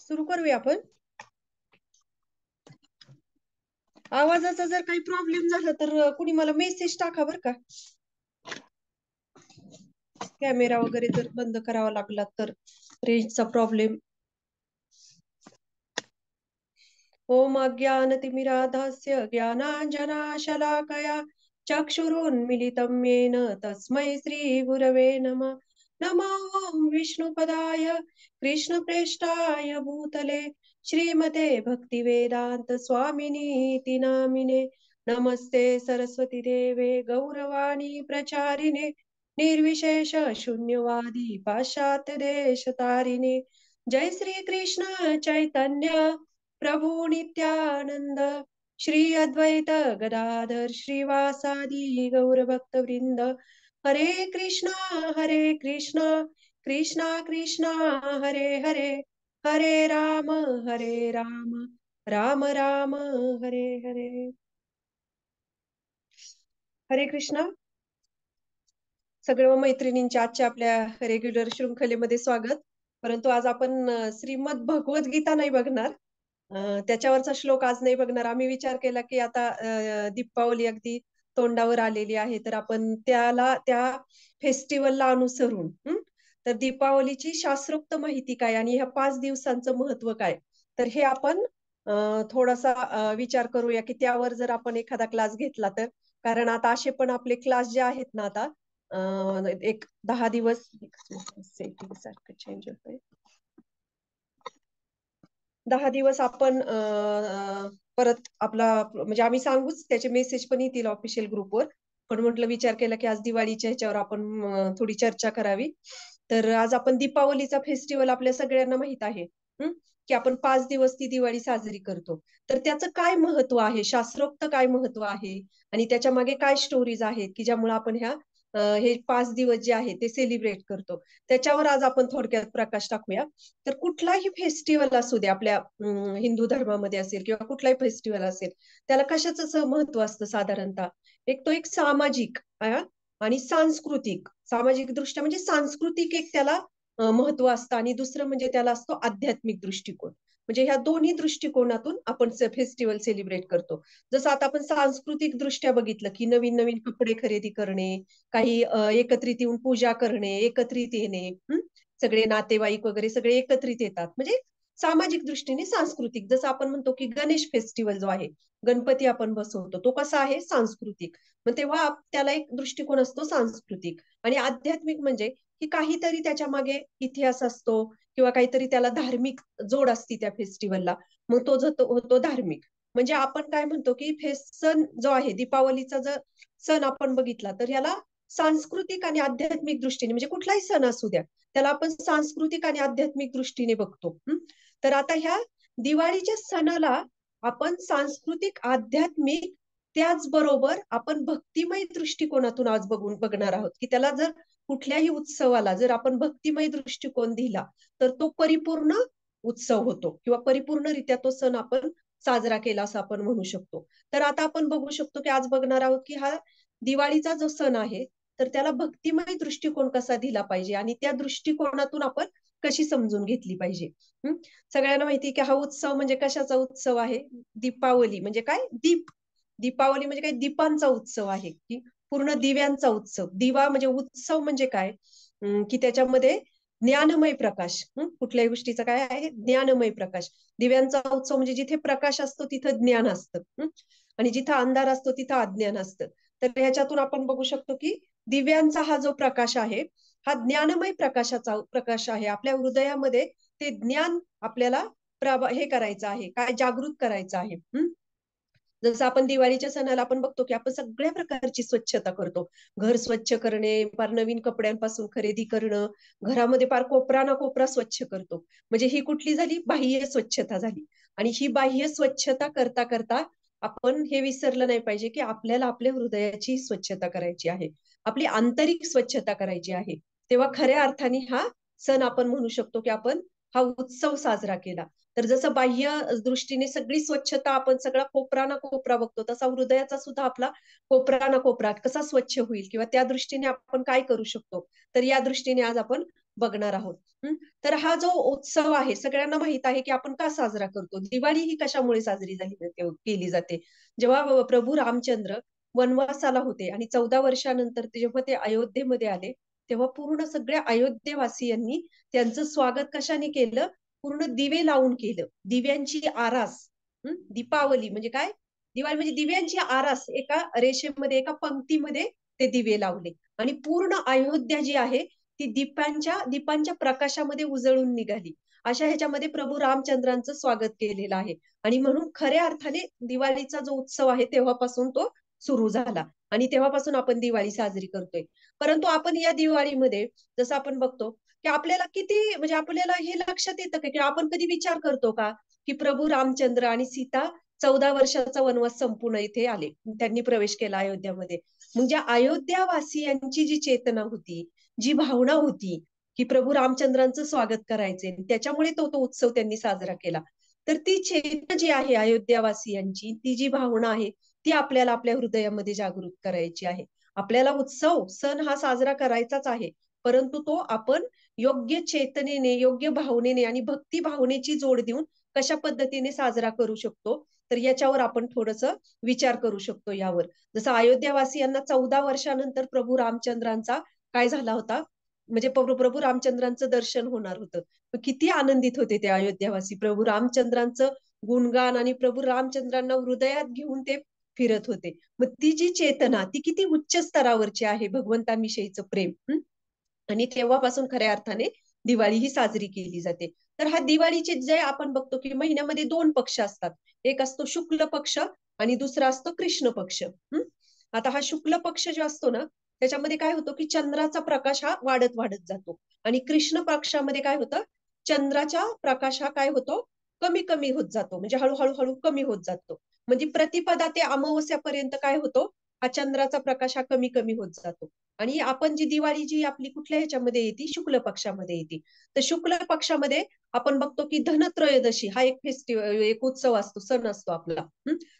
सुरू करूया आपण. आवाजाचा जर काही प्रॉब्लेम झाला तर कुणी मला मेसेज टाका बर का. कॅमेरा वगैरे जर बंद करावा लागला तर रेंजचा प्रॉब्लेम. ओम अज्ञानतिमिराधस्य ज्ञानाञ्जनशलाकया चक्षुरुन्मिलितं येन तस्मै श्रीगुरवे नमः. नमो ॐ विष्णुपदाय कृष्णप्रेष्ठाय भूतले श्रीमते भक्तिवेदान्त स्वामिनीति नामिने. नमस्ते सरस्वती देवे गौरवाणी प्रचारिणे निर्विशेष शून्यवादी पाश्चात्य देशतारिणे. जय श्री कृष्ण चैतन्य प्रभु नित्यानंद श्री अद्वैत गदाधर श्रीवासादि गौर भक्त वृंद. हरे कृष्णा कृष्णा कृष्णा हरे हरे हरे राम राम राम हरे हरे. हरे कृष्णा. सगळ्या मैत्रिणींच्या आजच्या आपल्या रेग्युलर शृंखलेमध्ये स्वागत. परंतु आज आपण श्रीमद भगवद्गीता नाही बघणार, त्याच्यावरचा श्लोक आज नाही बघणार. आम्ही विचार केला की आता दीपावली अगदी तोंडावर आलेली आहे, तर आपण त्या फेस्टिवलला अनुसरून तर दीपावलीची शास्त्रोक्त माहिती काय आणि ह्या 5 दिवसांचं महत्व काय, तर हे आपण थोडासा विचार करूया की त्यावर जर आपण एखादा क्लास घेतला तर. कारण आता असे पण आपले क्लास जे आहेत ना, आता एक 10 दिवस सेटिंग सारखं चेंज होतंय. 10 दिवस आपण परत आपला म्हणजे आम्ही सांगूच, त्याचे मेसेज पण येतील ऑफिशियल ग्रुपवर. पण म्हटलं विचार केला की आज दिवाळीच्या ह्याच्यावर आपण थोडी चर्चा करावी. तर आज आपण दीपावलीचा फेस्टिवल आपल्या सगळ्यांना माहित आहे की आपण 5 दिवस ती दिवाळी साजरी करतो. तर त्याचं काय महत्व आहे, शास्त्रोक्त काय महत्व आहे आणि त्याच्या मागे काय स्टोरीज आहेत की ज्यामुळे आपण हे 5 दिवस जे आहे ते सेलिब्रेट करतो, त्याच्यावर आज आपण थोडक्यात प्रकाश टाकूया. तर कुठलाही फेस्टिवल असू दे, आपल्या हिंदू धर्मामध्ये असेल किंवा कुठलाही फेस्टिवल असेल, त्याला कशाचं महत्व असतं साधारणतः. एक सामाजिक आणि सांस्कृतिक. सामाजिक दृष्ट्या म्हणजे सांस्कृतिक एक त्याला महत्व असतं आणि दुसरं म्हणजे त्याला असतो आध्यात्मिक दृष्टिकोन. म्हणजे ह्या दोन्ही दृष्टिकोनातून आपण फेस्टिवल सेलिब्रेट करतो. जसं आता आपण सांस्कृतिक दृष्ट्या बघितलं की नवीन नवीन कपडे खरेदी करणे, काही एकत्रित येऊन पूजा करणे, एकत्रित येणे, सगळे नातेवाईक वगैरे सगळे एकत्रित येतात, म्हणजे सामाजिक दृष्टीने सांस्कृतिक. जसं आपण म्हणतो की गणेश फेस्टिवल जो आहे, गणपती आपण बसवतो, तो कसा आहे, सांस्कृतिक. मग तेव्हा त्याला एक दृष्टिकोन असतो सांस्कृतिक. आणि आध्यात्मिक म्हणजे की काहीतरी त्याच्या मागे इतिहास असतो किंवा काहीतरी त्याला धार्मिक जोड असती त्या फेस्टिवलला, मग तो होतो धार्मिक. म्हणजे आपण काय म्हणतो की सण जो आहे दीपावलीचा जर सण आपण बघितला तर याला सांस्कृतिक आणि आध्यात्मिक दृष्टीने, म्हणजे कुठलाही सण असू द्या, त्याला आपण सांस्कृतिक आणि आध्यात्मिक दृष्टीने बघतो. तर आता ह्या दिवाळीच्या सणाला आपण सांस्कृतिक, आध्यात्मिक, त्याचबरोबर आपण भक्तिमय दृष्टिकोनातून आज बघणार आहोत. की त्याला जर कुठल्याही उत्सवाला जर आपण भक्तिमय दृष्टिकोन दिला तर तो परिपूर्ण उत्सव होतो किंवा परिपूर्णरित्या तो सण आपण साजरा केला असं आपण म्हणू शकतो. तर आता आपण बघू शकतो की आज बघणार आहोत की हा दिवाळीचा जो सण आहे तर त्याला भक्तिमय दृष्टिकोन कसा दिला पाहिजे आणि त्या दृष्टिकोनातून आपण कशी समजून घेतली पाहिजे. सगळ्यांना माहिती की हा उत्सव म्हणजे कशाचा उत्सव आहे, दीपावली म्हणजे काय, दीपावली म्हणजे काय, दीपांचा उत्सव आहे की पूर्ण दिव्यांचा उत्सव. दिवा म्हणजे उत्सव म्हणजे काय की त्याच्यामध्ये ज्ञानमय प्रकाश, कुठल्याही गोष्टीचा काय आहे, ज्ञानमय प्रकाश. दिव्यांचा उत्सव म्हणजे जिथे प्रकाश असतो तिथं ज्ञान असतं आणि जिथं अंधार असतो तिथं अज्ञान असतं. तर ह्याच्यातून आपण बघू शकतो की दिव्यांचा हा जो प्रकाश आहे हा ज्ञानमय प्रकाशाचा प्रकाश आहे. आपल्या हृदयामध्ये ते ज्ञान आपल्याला हे करायचं आहे, काय, जागृत करायचं आहे. जसं आपण दिवाळीच्या सणाला आपण बघतो की आपण सगळ्या प्रकारची स्वच्छता करतो. घर स्वच्छ करणे, फार नवीन कपड्यांपासून खरेदी करणं, घरामध्ये फार कोपरा ना कोपरा स्वच्छ करतो. म्हणजे ही कुठली झाली, बाह्य स्वच्छता झाली. आणि ही बाह्य स्वच्छता करता करता आपण हे विसरलं नाही पाहिजे की आपल्याला आपल्या हृदयाची स्वच्छता करायची आहे, आपली आंतरिक स्वच्छता करायची आहे. तेव्हा खऱ्या अर्थाने हा सण आपण म्हणू शकतो की आपण हा उत्सव साजरा केला. तर जसं बाह्य दृष्टीने सगळी स्वच्छता, आपण सगळा कोपरा ना कोपरा बघतो, तसा हृदयाचा सुद्धा आपला कोपरा ना कोपरा कसा स्वच्छ होईल किंवा त्या दृष्टीने आपण काय करू शकतो, तर या दृष्टीने आज आपण बघणार आहोत. तर हा जो उत्सव आहे सगळ्यांना माहित आहे की आपण का साजरा करतो. दिवाळी ही कशामुळे साजरी झाली जाते, केली जाते. जेव्हा प्रभू रामचंद्र वनवासाला होते आणि 14 वर्षानंतर जेव्हा ते अयोध्येमध्ये आले, तेव्हा पूर्ण सगळ्या अयोध्येवासियांनी त्यांचं स्वागत कशाने केलं? पूर्ण दिवे लावून केलं. दिव्यांची आरास. दीपावली म्हणजे काय? दिवाळी म्हणजे दिव्यांची आरास. एका रेषेमध्ये, एका पंक्तीमध्ये ते दिवे लावले आणि पूर्ण अयोध्या जी आहे ती दीपांच्या प्रकाशामध्ये उजळून निघाली. अशा ह्याच्यामध्ये प्रभू रामचंद्रांचं स्वागत केलेलं आहे. आणि म्हणून खऱ्या अर्थाने दिवाळीचा जो उत्सव आहे तेव्हापासून तो सुरू झाला आणि तेव्हापासून आपण दिवाळी साजरी करतोय. परंतु आपण या दिवाळीमध्ये जसं आपण बघतो की आपल्याला किती म्हणजे आपल्याला हे लक्षात येतं का की आपण कधी विचार करतो का की प्रभू रामचंद्र आणि सीता 14 वर्षाचा वनवास संपूर्ण इथे आले, त्यांनी प्रवेश केला अयोध्यामध्ये. म्हणजे अयोध्यावासियांची जी चेतना होती, जी भावना होती की प्रभू रामचंद्रांचं स्वागत करायचे, त्याच्यामुळे तो तो उत्सव त्यांनी साजरा केला. तर ती चेतना जी आहे अयोध्यावासियांची, ती जी भावना आहे ती आपल्याला आपल्या हृदयामध्ये जागृत करायची आहे. आपल्याला उत्सव सण हा साजरा करायचाच आहे, परंतु तो आपण योग्य चेतनेने, योग्य भावनेने आणि भक्ती भावनेची जोड देऊन कशा पद्धतीने साजरा करू शकतो, तर याच्यावर आपण थोडस विचार करू शकतो यावर. जसं अयोध्यावासियांना 14 वर्षानंतर प्रभू रामचंद्रांचा काय झाला होता, म्हणजे प्रभू रामचंद्रांचं दर्शन होणार होतं. किती आनंदित होते ते अयोध्यावासी प्रभू रामचंद्रांचं गुणगान आणि प्रभू रामचंद्रांना हृदयात घेऊन ते फिरत होते. मग ती जी चेतना ती किती उच्च स्तरावरची आहे, भगवंतांविषयीचं प्रेम. आणि तेव्हापासून खऱ्या अर्थाने दिवाळी ही साजरी केली जाते. तर हा दिवाळीचे जे आपण बघतो की महिन्यामध्ये 2 पक्ष असतात. एक असतो शुक्ल पक्ष आणि दुसरा असतो कृष्ण पक्ष. आता हा शुक्ल पक्ष जो असतो ना, त्याच्यामध्ये काय होतं की चंद्राचा प्रकाश हा वाढत वाढत जातो आणि कृष्ण पक्षामध्ये काय होतं, चंद्राचा प्रकाश हा काय होतो, कमी कमी होत जातो, म्हणजे हळूहळू हळू कमी होत जातो. म्हणजे प्रतिपदा ते अमावस्यापर्यंत काय होतो, हा चंद्राचा प्रकाश हा कमी कमी होत जातो. आणि आपण जी दिवाळी जी आपली कुठल्या ह्याच्यामध्ये येते, शुक्ल पक्षामध्ये येते. तर शुक्ल पक्षामध्ये आपण बघतो की धनत्रयोदशी हा एक फेस्टिवल, एक उत्सव असतो, सण असतो आपला.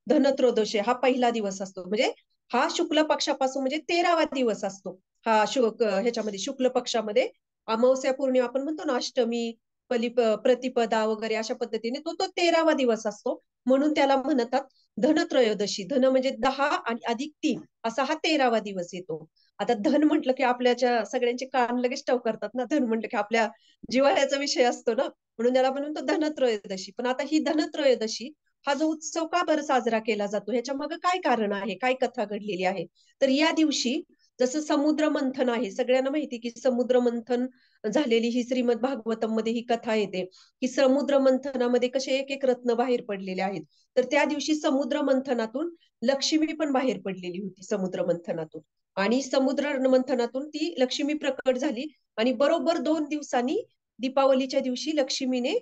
धनत्रयोदशी हा पहिला दिवस असतो, म्हणजे हा शुक्ल पक्षापासून म्हणजे 13वा दिवस असतो. हा ह्याच्यामध्ये शुक्ल पक्षामध्ये अमावस्या पौर्णिमा आपण म्हणतो ना, अष्टमी, प्रतिपदा वगैरे अशा पद्धतीने तो तो 13वा दिवस असतो. म्हणून त्याला म्हणतात धनत्रयोदशी. धन म्हणजे 10 आणि अधिक 3 असा हा 13वा दिवस येतो. आता धन म्हटलं की आपल्याच्या सगळ्यांचे कान लगेच टवकारतात ना, धन म्हटलं की आपल्या जिव्हाळ्याचा विषय असतो ना, म्हणून त्याला आपण म्हणतो धनत्रयोदशी. पण आता ही धनत्रयोदशी हा जो उत्सव का बरं साजरा केला जातो, ह्याच्या मागे काय कारण आहे, काय कथा घडलेली आहे. तर या दिवशी जसं समुद्र मंथन आहे, सगळ्यांना माहिती की समुद्र मंथन झालेली ही श्रीमद भागवतम मध्ये ही कथा येते की समुद्र मंथनामध्ये कसे एक एक रत्न बाहेर पडलेले आहेत. तर त्या दिवशी समुद्र मंथनातून लक्ष्मी पण बाहेर पडलेली होती समुद्र मंथनातून. आणि समुद्र मंथनातून ती लक्ष्मी प्रकट झाली आणि बरोबर 2 दिवसांनी दीपावलीच्या दिवशी लक्ष्मीने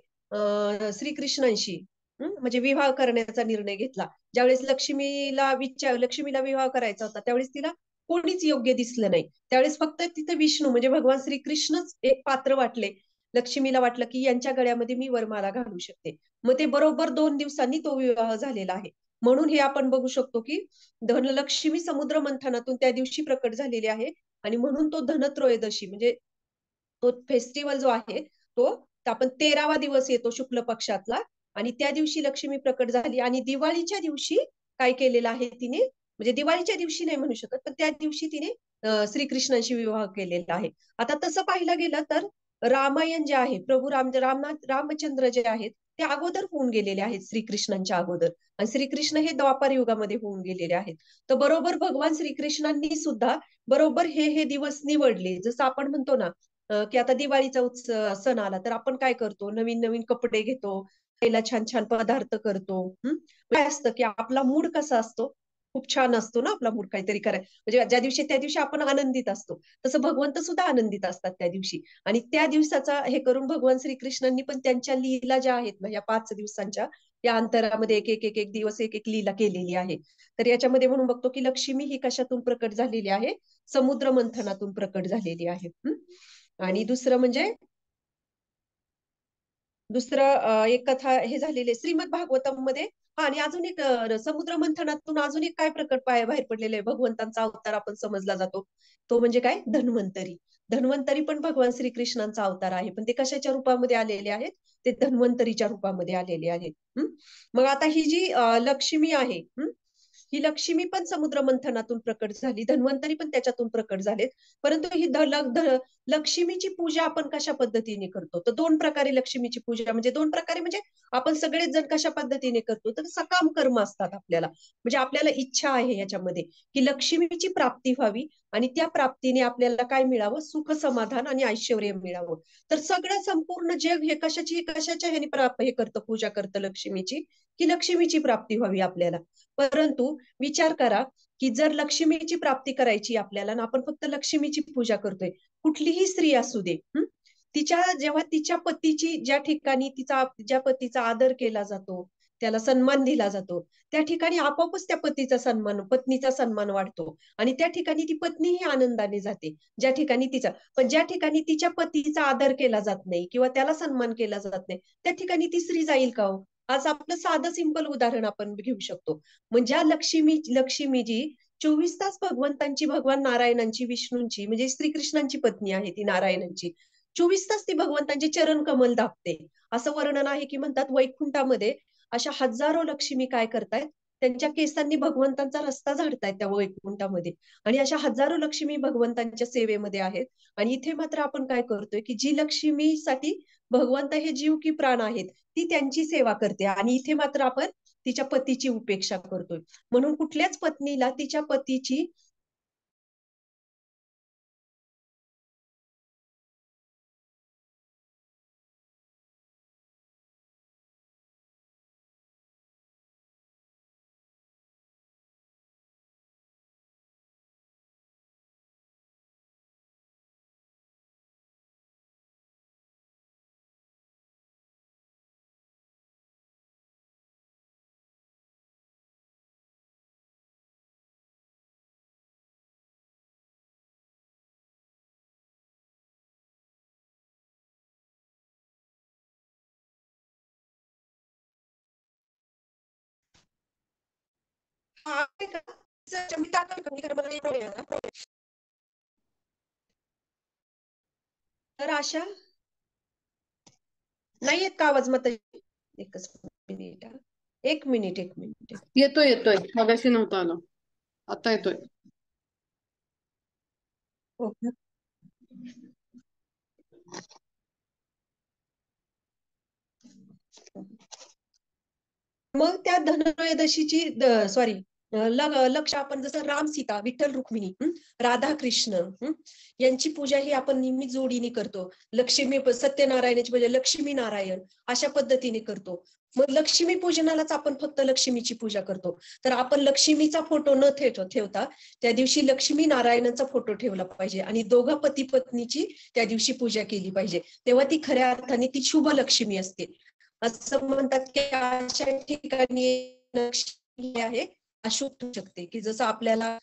श्रीकृष्णांशी म्हणजे विवाह करण्याचा निर्णय घेतला. ज्यावेळेस लक्ष्मीला विवाह करायचा होता, त्यावेळेस तिला कोणीच योग्य दिसलं नाही. त्यावेळेस फक्त तिथं विष्णू म्हणजे भगवान श्रीकृष्णच एक पात्र वाटले. लक्ष्मीला वाटलं की यांच्या गळ्यामध्ये मी वरमाला घालू शकते. मग ते बरोबर 2 दिवसांनी तो विवाह झालेला आहे. म्हणून हे आपण बघू शकतो की धनलक्ष्मी समुद्र मंथनातून त्या दिवशी प्रकट झालेली आहे. आणि म्हणून तो धनत्रयोदशी म्हणजे तो फेस्टिवल जो आहे तो आपण 13वा दिवस येतो शुक्ल पक्षातला. आणि त्या दिवशी लक्ष्मी प्रकट झाली आणि दिवाळीच्या दिवशी काय केलेलं आहे तिने, म्हणजे दिवाळीच्या दिवशी नाही म्हणू शकत, पण त्या दिवशी तिने श्रीकृष्णांशी विवाह केलेला आहे. आता तसं पाहिलं गेलं तर रामायण जे आहे, प्रभू रामचंद्र जे आहेत ते अगोदर होऊन गेलेले आहेत श्रीकृष्णांच्या अगोदर. आणि श्रीकृष्ण हे द्वापार युगामध्ये होऊन गेलेले आहेत. तर बरोबर भगवान श्रीकृष्णांनी सुद्धा बरोबर हे दिवस निवडले. जसं आपण म्हणतो ना की आता दिवाळीचा उत्सव सण आला तर आपण काय करतो, नवीन नवीन कपडे घेतो, खायला छान छान पदार्थ करतो. काय असतं की आपला मूड कसा असतो, खूप छान असतो ना आपला मूड काहीतरी करायला, म्हणजे ज्या दिवशी त्या दिवशी आपण आनंदित असतो. तसं भगवंत सुद्धा आनंदित असतात त्या दिवशी. आणि त्या दिवसाचा हे करून भगवान श्रीकृष्णांनी पण त्यांच्या लीला ज्या आहेत ना या 5 दिवसांच्या, या अंतरामध्ये एक एक एक एक दिवस एक एक लीला केलेली आहे. तर याच्यामध्ये म्हणून बघतो की लक्ष्मी ही कशातून प्रकट झालेली आहे, समुद्र मंथनातून प्रकट झालेली आहे. आणि दुसरं एक कथा हे झालेली आहे श्रीमद भागवतम मध्ये. हा, आणि अजून एक समुद्र मंथनातून अजून एक काय प्रकट बाहेर पडलेलं आहे, भगवंतांचा अवतार आपण समजला जातो, तो म्हणजे काय, धन्वंतरी. धन्वंतरी पण भगवान श्रीकृष्णांचा अवतार आहे, पण ते कशाच्या रूपामध्ये आलेले आहेत? ते धन्वंतरीच्या रूपामध्ये आलेले आहेत. मग आता ही जी लक्ष्मी आहे, ही लक्ष्मी पण समुद्र मंथनातून प्रकट झाली, धन्वंतरी पण त्याच्यातून प्रकट झालेत. परंतु ही लक्ष्मीची पूजा आपण कशा पद्धतीने करतो? तर दोन प्रकारे लक्ष्मीची पूजा, म्हणजे दोन प्रकारे म्हणजे आपण सगळेच जण कशा पद्धतीने करतो, तर सकाम कर्म असतात आपल्याला. म्हणजे आपल्याला इच्छा आहे याच्यामध्ये की लक्ष्मीची प्राप्ती व्हावी आणि त्या प्राप्तीने आपल्याला काय मिळावं? सुख, समाधान आणि ऐश्वर्य मिळावं. तर सगळं संपूर्ण जग हे कशाच्या ह्याने हे करतं, पूजा करतं लक्ष्मीची, की लक्ष्मीची प्राप्ती व्हावी आपल्याला. परंतु विचार करा की जर लक्ष्मीची प्राप्ती करायची आपल्याला ना, आपण फक्त लक्ष्मीची पूजा करतोय, कुठलीही स्त्री असू दे, जेव्हा तिच्या पतीची ज्या ठिकाणी ज्या पतीचा आदर केला जातो, त्याला सन्मान दिला जातो, त्या ठिकाणी आपोआपच त्या पत्नीचा सन्मान वाढतो आणि त्या ठिकाणी ती पत्नीही आनंदाने जाते. ज्या ठिकाणी तिच्या पतीचा आदर केला जात नाही किंवा त्याला सन्मान केला जात नाही, त्या ठिकाणी ती स्त्री जाईल का हो? आज आपलं साधं सिंपल उदाहरण आपण घेऊ शकतो. म्हणजे लक्ष्मी जी 24 तास भगवंतांची, भगवान नारायणांची, विष्णूंची म्हणजे श्रीकृष्णांची पत्नी आहे ती नारायणांची, 24 तास ती भगवंतांचे चरण कमल दाबते. असं वर्णन आहे की म्हणतात वैकुंठामध्ये अशा हजारो लक्ष्मी काय करतायत, त्यांच्या केसांनी भगवंतांचा रस्ता झाडतायत त्या वैकुंठामध्ये. आणि अशा हजारो लक्ष्मी भगवंतांच्या सेवेमध्ये आहेत. आणि इथे मात्र आपण काय करतोय की जी लक्ष्मीसाठी भगवंत हे जीव की प्राण आहेत, ती त्यांची सेवा करते आणि इथे मात्र आपण तिच्या पतीची उपेक्षा करतोय. म्हणून कुठल्याच पत्नीला तिच्या पतीची तर अशा नाही येत का आवाज? मत एकच मिनिट, एक मिनिट. येतोय येतोय, मगाशी नव्हता आला, आता येतोय. मग त्या धनत्रयोदशीची सॉरी लक्ष आपण जसं राम सीता, विठ्ठल रुक्मिणी, राधा कृष्ण यांची पूजा ही आपण नेहमी जोडीने करतो. लक्ष्मी सत्यनारायणाची पूजा लक्ष्मी नारायण अशा पद्धतीने करतो. मग लक्ष्मी पूजनालाच आपण फक्त लक्ष्मीची पूजा करतो. तर आपण लक्ष्मीचा फोटो न ठेवता त्या दिवशी लक्ष्मी नारायणाचा फोटो ठेवला पाहिजे आणि दोघा पती पत्नीची त्या दिवशी पूजा केली पाहिजे. तेव्हा ती खऱ्या अर्थाने ती शुभ लक्ष्मी असते. असं म्हणतात की अशा ठिकाणी लक्ष्मी आहे अशुभ होऊ शकते, की जसं आपल्याला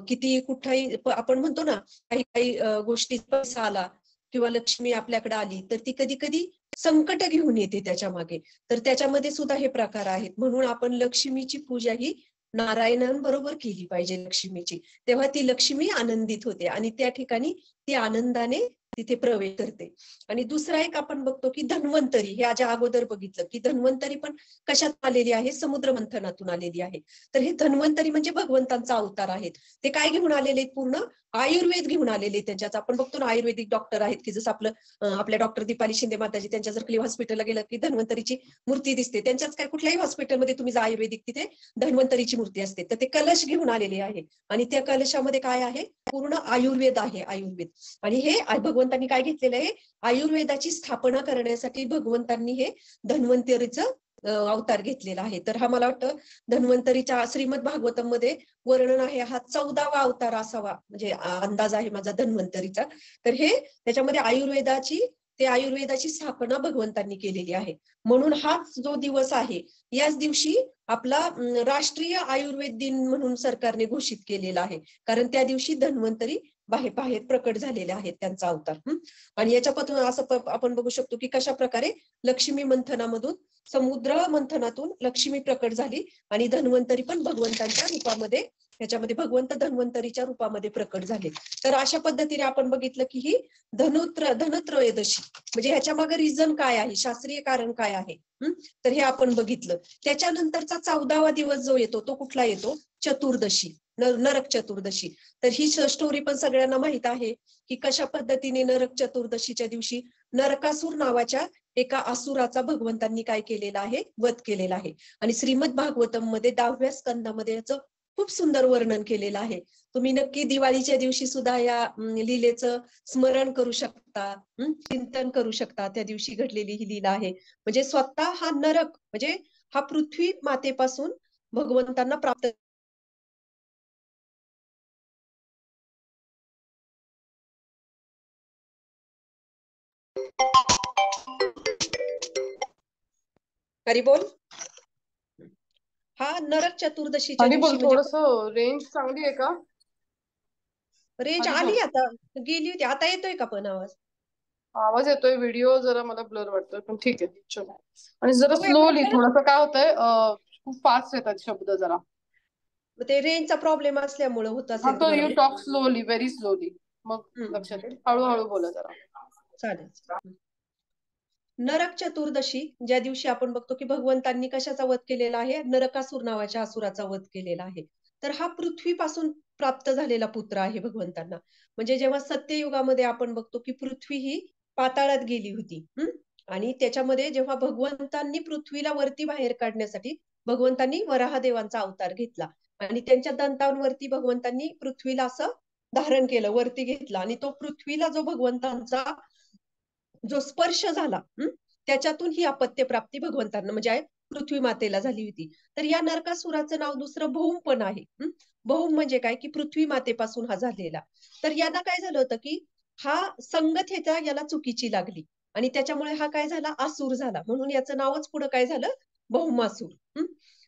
किती कुठेही आपण म्हणतो ना, काही काही गोष्टी पैसा आला किंवा लक्ष्मी आपल्याकडे आली तर ती कधी कधी संकट घेऊन येते त्याच्या मागे. तर त्याच्यामध्ये सुद्धा हे प्रकार आहेत. म्हणून आपण लक्ष्मीची पूजा ही नारायणांबरोबर केली पाहिजे लक्ष्मीची. तेव्हा ती लक्ष्मी आनंदित होते आणि त्या ठिकाणी ती आनंदाने तिथे प्रवेश करते. आणि दुसरा एक आपण बघतो की धन्वंतरी, हे आजच्या अगोदर बघितलं की धन्वंतरी पण कशात आलेली आहे? समुद्र मंथनातून आलेली आहे. तर हे धन्वंतरी म्हणजे भगवंतांचा अवतार आहेत. ते काय घेऊन आलेले आहेत? पूर्ण आयुर्वेद घेऊन आलेले. त्याच्यात आपण बघतो ना आयुर्वेदिक डॉक्टर आहेत की जसं आपल्या डॉक्टर दीपाली शिंदे माताजी, त्यांच्या जर क्लिव हॉस्पिटलला गेलं की धन्वंतरीची मूर्ती दिसते. त्यांच्याच काय कुठल्याही हॉस्पिटलमध्ये तुम्ही जा आयुर्वेदिक, तिथे धन्वंतरीची मूर्ती असते. तर ते कलश घेऊन आलेले आहे आणि त्या कलशामध्ये काय आहे? पूर्ण आयुर्वेद आहे, आयुर्वेद. आणि हे भगवंतांनी काय घेतलेलं आहे? आयुर्वेदाची स्थापना करण्यासाठी भगवंतांनी हे धन्वंतरीचं अवतार घेतलेला आहे. तर हा मला वाटतं धन्वंतरीच्या श्रीमद भागवतम मध्ये वर्णन आहे. हा 14वा अवतार असावा, म्हणजे अंदाज आहे माझा धन्वंतरीचा. तर हे त्याच्यामध्ये आयुर्वेदाची स्थापना भगवंतांनी केलेली आहे. म्हणून हाच जो दिवस आहे, याच दिवशी आपला राष्ट्रीय आयुर्वेद दिन म्हणून सरकारने घोषित केलेला आहे. कारण त्या दिवशी धन्वंतरी बाहेर बाहेर प्रकट झालेले आहेत त्यांचा अवतार. आणि याच्यापासून असं आपण बघू शकतो की कशा प्रकारे लक्ष्मी मंथनामधून, समुद्र मंथनातून लक्ष्मी प्रकट झाली आणि धन्वंतरी पण भगवंतांच्या रूपामध्ये, ह्याच्यामध्ये भगवंत धन्वंतरीच्या रूपामध्ये प्रकट झाले. तर अशा पद्धतीने आपण बघितलं की ही धनत्रयोदशी म्हणजे ह्याच्या मागे रिझन काय आहे, शास्त्रीय कारण काय आहे, तर हे आपण बघितलं. त्याच्यानंतरचा 14वा दिवस जो येतो तो कुठला येतो, चतुर्दशी, नरक चतुर्दशी. तर ही स्टोरी पण सगळ्यांना माहित आहे की कशा पद्धतीने नरक चतुर्दशीच्या दिवशी नरकासूर नावाच्या एका असुराचा भगवंतांनी काय केलेला आहे, वध केलेला आहे. आणि श्रीमद भागवतम मध्ये 10व्या स्कंदामध्ये याचं खूप सुंदर वर्णन केलेलं आहे. तुम्ही नक्की दिवाळीच्या दिवशी सुद्धा या लीलेचं स्मरण करू शकता, चिंतन करू शकता. त्या दिवशी घडलेली ही लीला आहे. म्हणजे स्वतः हा नरक म्हणजे हा पृथ्वी मातेपासून भगवंतांना प्राप्त. हरी बोल. हा नरक चतुर्दशीच्या हरी बोल. दिवशी म्हणजे थोडस रेंज चांगली आहे का? रेंज हरी बोल. आली आता, गेली होती. आता येतोय का पण आवाज? आवाज येतोय, व्हिडिओ जरा मला ब्लर वाटतोय, पण ठीक आहे चलो. आणि जरा बघूया स्लोली, बरोबर. थोडस काय होतंय खूप फास्ट येतात शब्द जरा. ते रेंजचा प्रॉब्लेम असल्यामुळे होत हा, असेल तो तुम्हाला. You talk slowly, very slowly, मग लक्षात हम्म. येईल. हळूहळू बोला जरा. चालेल. नरक चतुर्दशी ज्या दिवशी आपण बघतो की भगवंतांनी कशाचा वध केलेला आहे, नरकासूर नावाच्या असुराचा वध केलेला आहे. तर हा पृथ्वीपासून प्राप्त झालेला पुत्र आहे भगवंतांना. म्हणजे जेव्हा सत्ययुगामध्ये आपण बघतो की पृथ्वी ही पाताळात गेली होती, आणि त्याच्यामध्ये जेव्हा भगवंतांनी पृथ्वीला वरती बाहेर काढण्यासाठी भगवंतांनी वराहदेवांचा अवतार घेतला आणि त्यांच्या दंतांवरती भगवंतांनी पृथ्वीला असं धारण केलं, वरती घेतला. आणि तो पृथ्वीला जो भगवंतांचा जो स्पर्श झाला, त्याच्यातून ही अपत्य प्राप्ती भगवंतांना म्हणजे पृथ्वी मातेला झाली होती. तर या नरकासुराचं नाव दुसरं भौम पण आहे. भौम म्हणजे काय की पृथ्वी मातेपासून हा झालेला. तर यांना काय झालं होतं की हा संगत ह्याचा याला चुकीची लागली आणि त्याच्यामुळे हा काय झाला, आसूर झाला. म्हणून याचं नावच पुढे काय झालं, भौमासूर.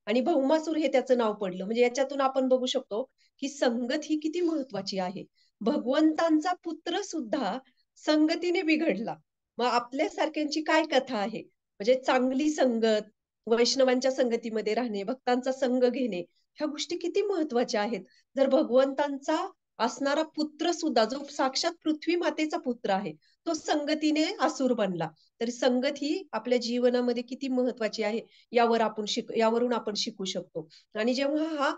आणि भौमासूर हे त्याचं नाव पडलं. म्हणजे याच्यातून आपण बघू शकतो की संगत ही किती महत्वाची आहे. भगवंतांचा पुत्र सुद्धा संगतीने बिघडला. मग आपल्यासारख्यांची काय कथा आहे, म्हणजे चांगली संगत, वैष्णवांच्या संगतीमध्ये राहणे, भक्तांचा संग घेणे, ह्या गोष्टी किती महत्वाच्या आहेत. जर भगवंतांचा असणारा पुत्र सुद्धा जो साक्षात पृथ्वी मातेचा पुत्र आहे तो संगतीने आसूर बनला, तर संगत ही आपल्या जीवनामध्ये किती महत्वाची आहे यावरून आपण शिकू शकतो. आणि जेव्हा हा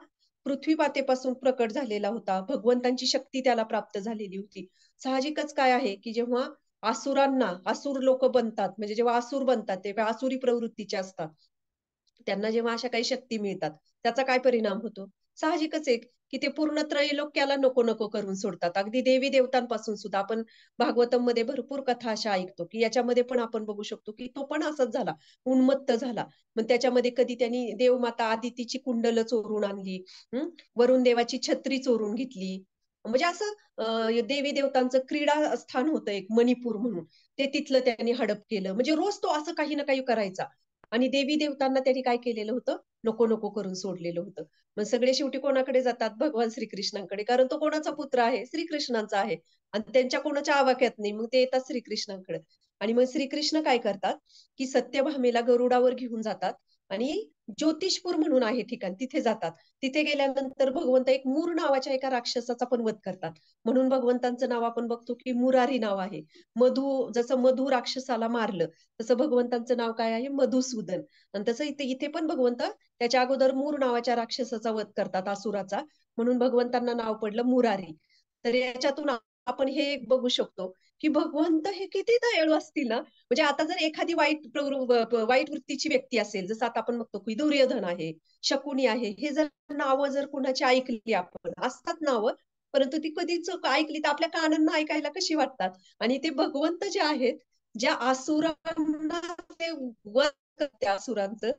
पृथ्वी मातेपासून प्रकट झालेला होता, भगवंतांची शक्ती त्याला प्राप्त झालेली होती. साहजिकच काय आहे की जेव्हा आसूर लोक बनतात, म्हणजे जेव्हा आसूर बनतात तेव्हा आसुरी प्रवृत्तीचे असतात, त्यांना जेव्हा अशा काही शक्ती मिळतात त्याचा काय परिणाम होतो, साहजिकच एक की ते पूर्ण त्रैलोक्याला नको नको करून सोडतात. अगदी देवी देवतांपासून सुद्धा आपण भागवतम मध्ये भरपूर कथा अशा ऐकतो की याच्यामध्ये पण आपण बघू शकतो की तो पण असाच झाला, उन्मत्त झाला. मग त्याच्यामध्ये कधी त्यांनी देवमाता आदितीची कुंडल चोरून आणली, वरुण देवाची छत्री चोरून घेतली. म्हणजे असं देवी देवतांचं क्रीडा स्थान होतं एक मणिपूर म्हणून, ते तिथलं त्यांनी हडप केलं. म्हणजे रोज तो असं काही ना काही करायचा आणि देवी देवतांना त्यांनी काय केलेलं होतं, नको नको करून सोडलेलं होतं. मग सगळे शेवटी कोणाकडे जातात, भगवान श्रीकृष्णांकडे, कारण तो कोणाचा पुत्र आहे, श्रीकृष्णांचा आहे आणि त्यांच्या कोणाच्या आवाक्यात नाही. मग ते येतात श्रीकृष्णांकडे आणि मग श्रीकृष्ण काय करतात की सत्यभामेला गरुडावर घेऊन जातात आणि ज्योतिषपूर म्हणून आहे ठिकाण, तिथे जातात. तिथे गेल्यानंतर भगवंत एक मूर नावाच्या एका राक्षसाचा पण वध करतात. म्हणून भगवंतांचं नाव आपण बघतो की मुरारी नाव आहे. जसं मधु राक्षसाला मारलं तसं भगवंतांचं नाव काय आहे, मधुसूदन. आणि तसं इथे पण भगवंत त्याच्या अगोदर मूर नावाच्या राक्षसाचा वध करतात, असुराचा, म्हणून भगवंतांना नाव पडलं मुरारी. तर याच्यातून आपण हे बघू शकतो की भगवंत हे किती दयाळू असतील ना. म्हणजे आता जर एखादी वाईट वृत्तीची व्यक्ती असेल, जसं आता आपण बघतो की दुर्योधन आहे, शकुनी आहे, हे जर नावं जर कुणाची ऐकली, आपण असतात नावं, परंतु ती कधीच ऐकली तर आपल्या कानांना ऐकायला कशी वाटतात. आणि ते भगवंत जे आहेत, ज्या आसुरांना ते वध करते, असुरांचं,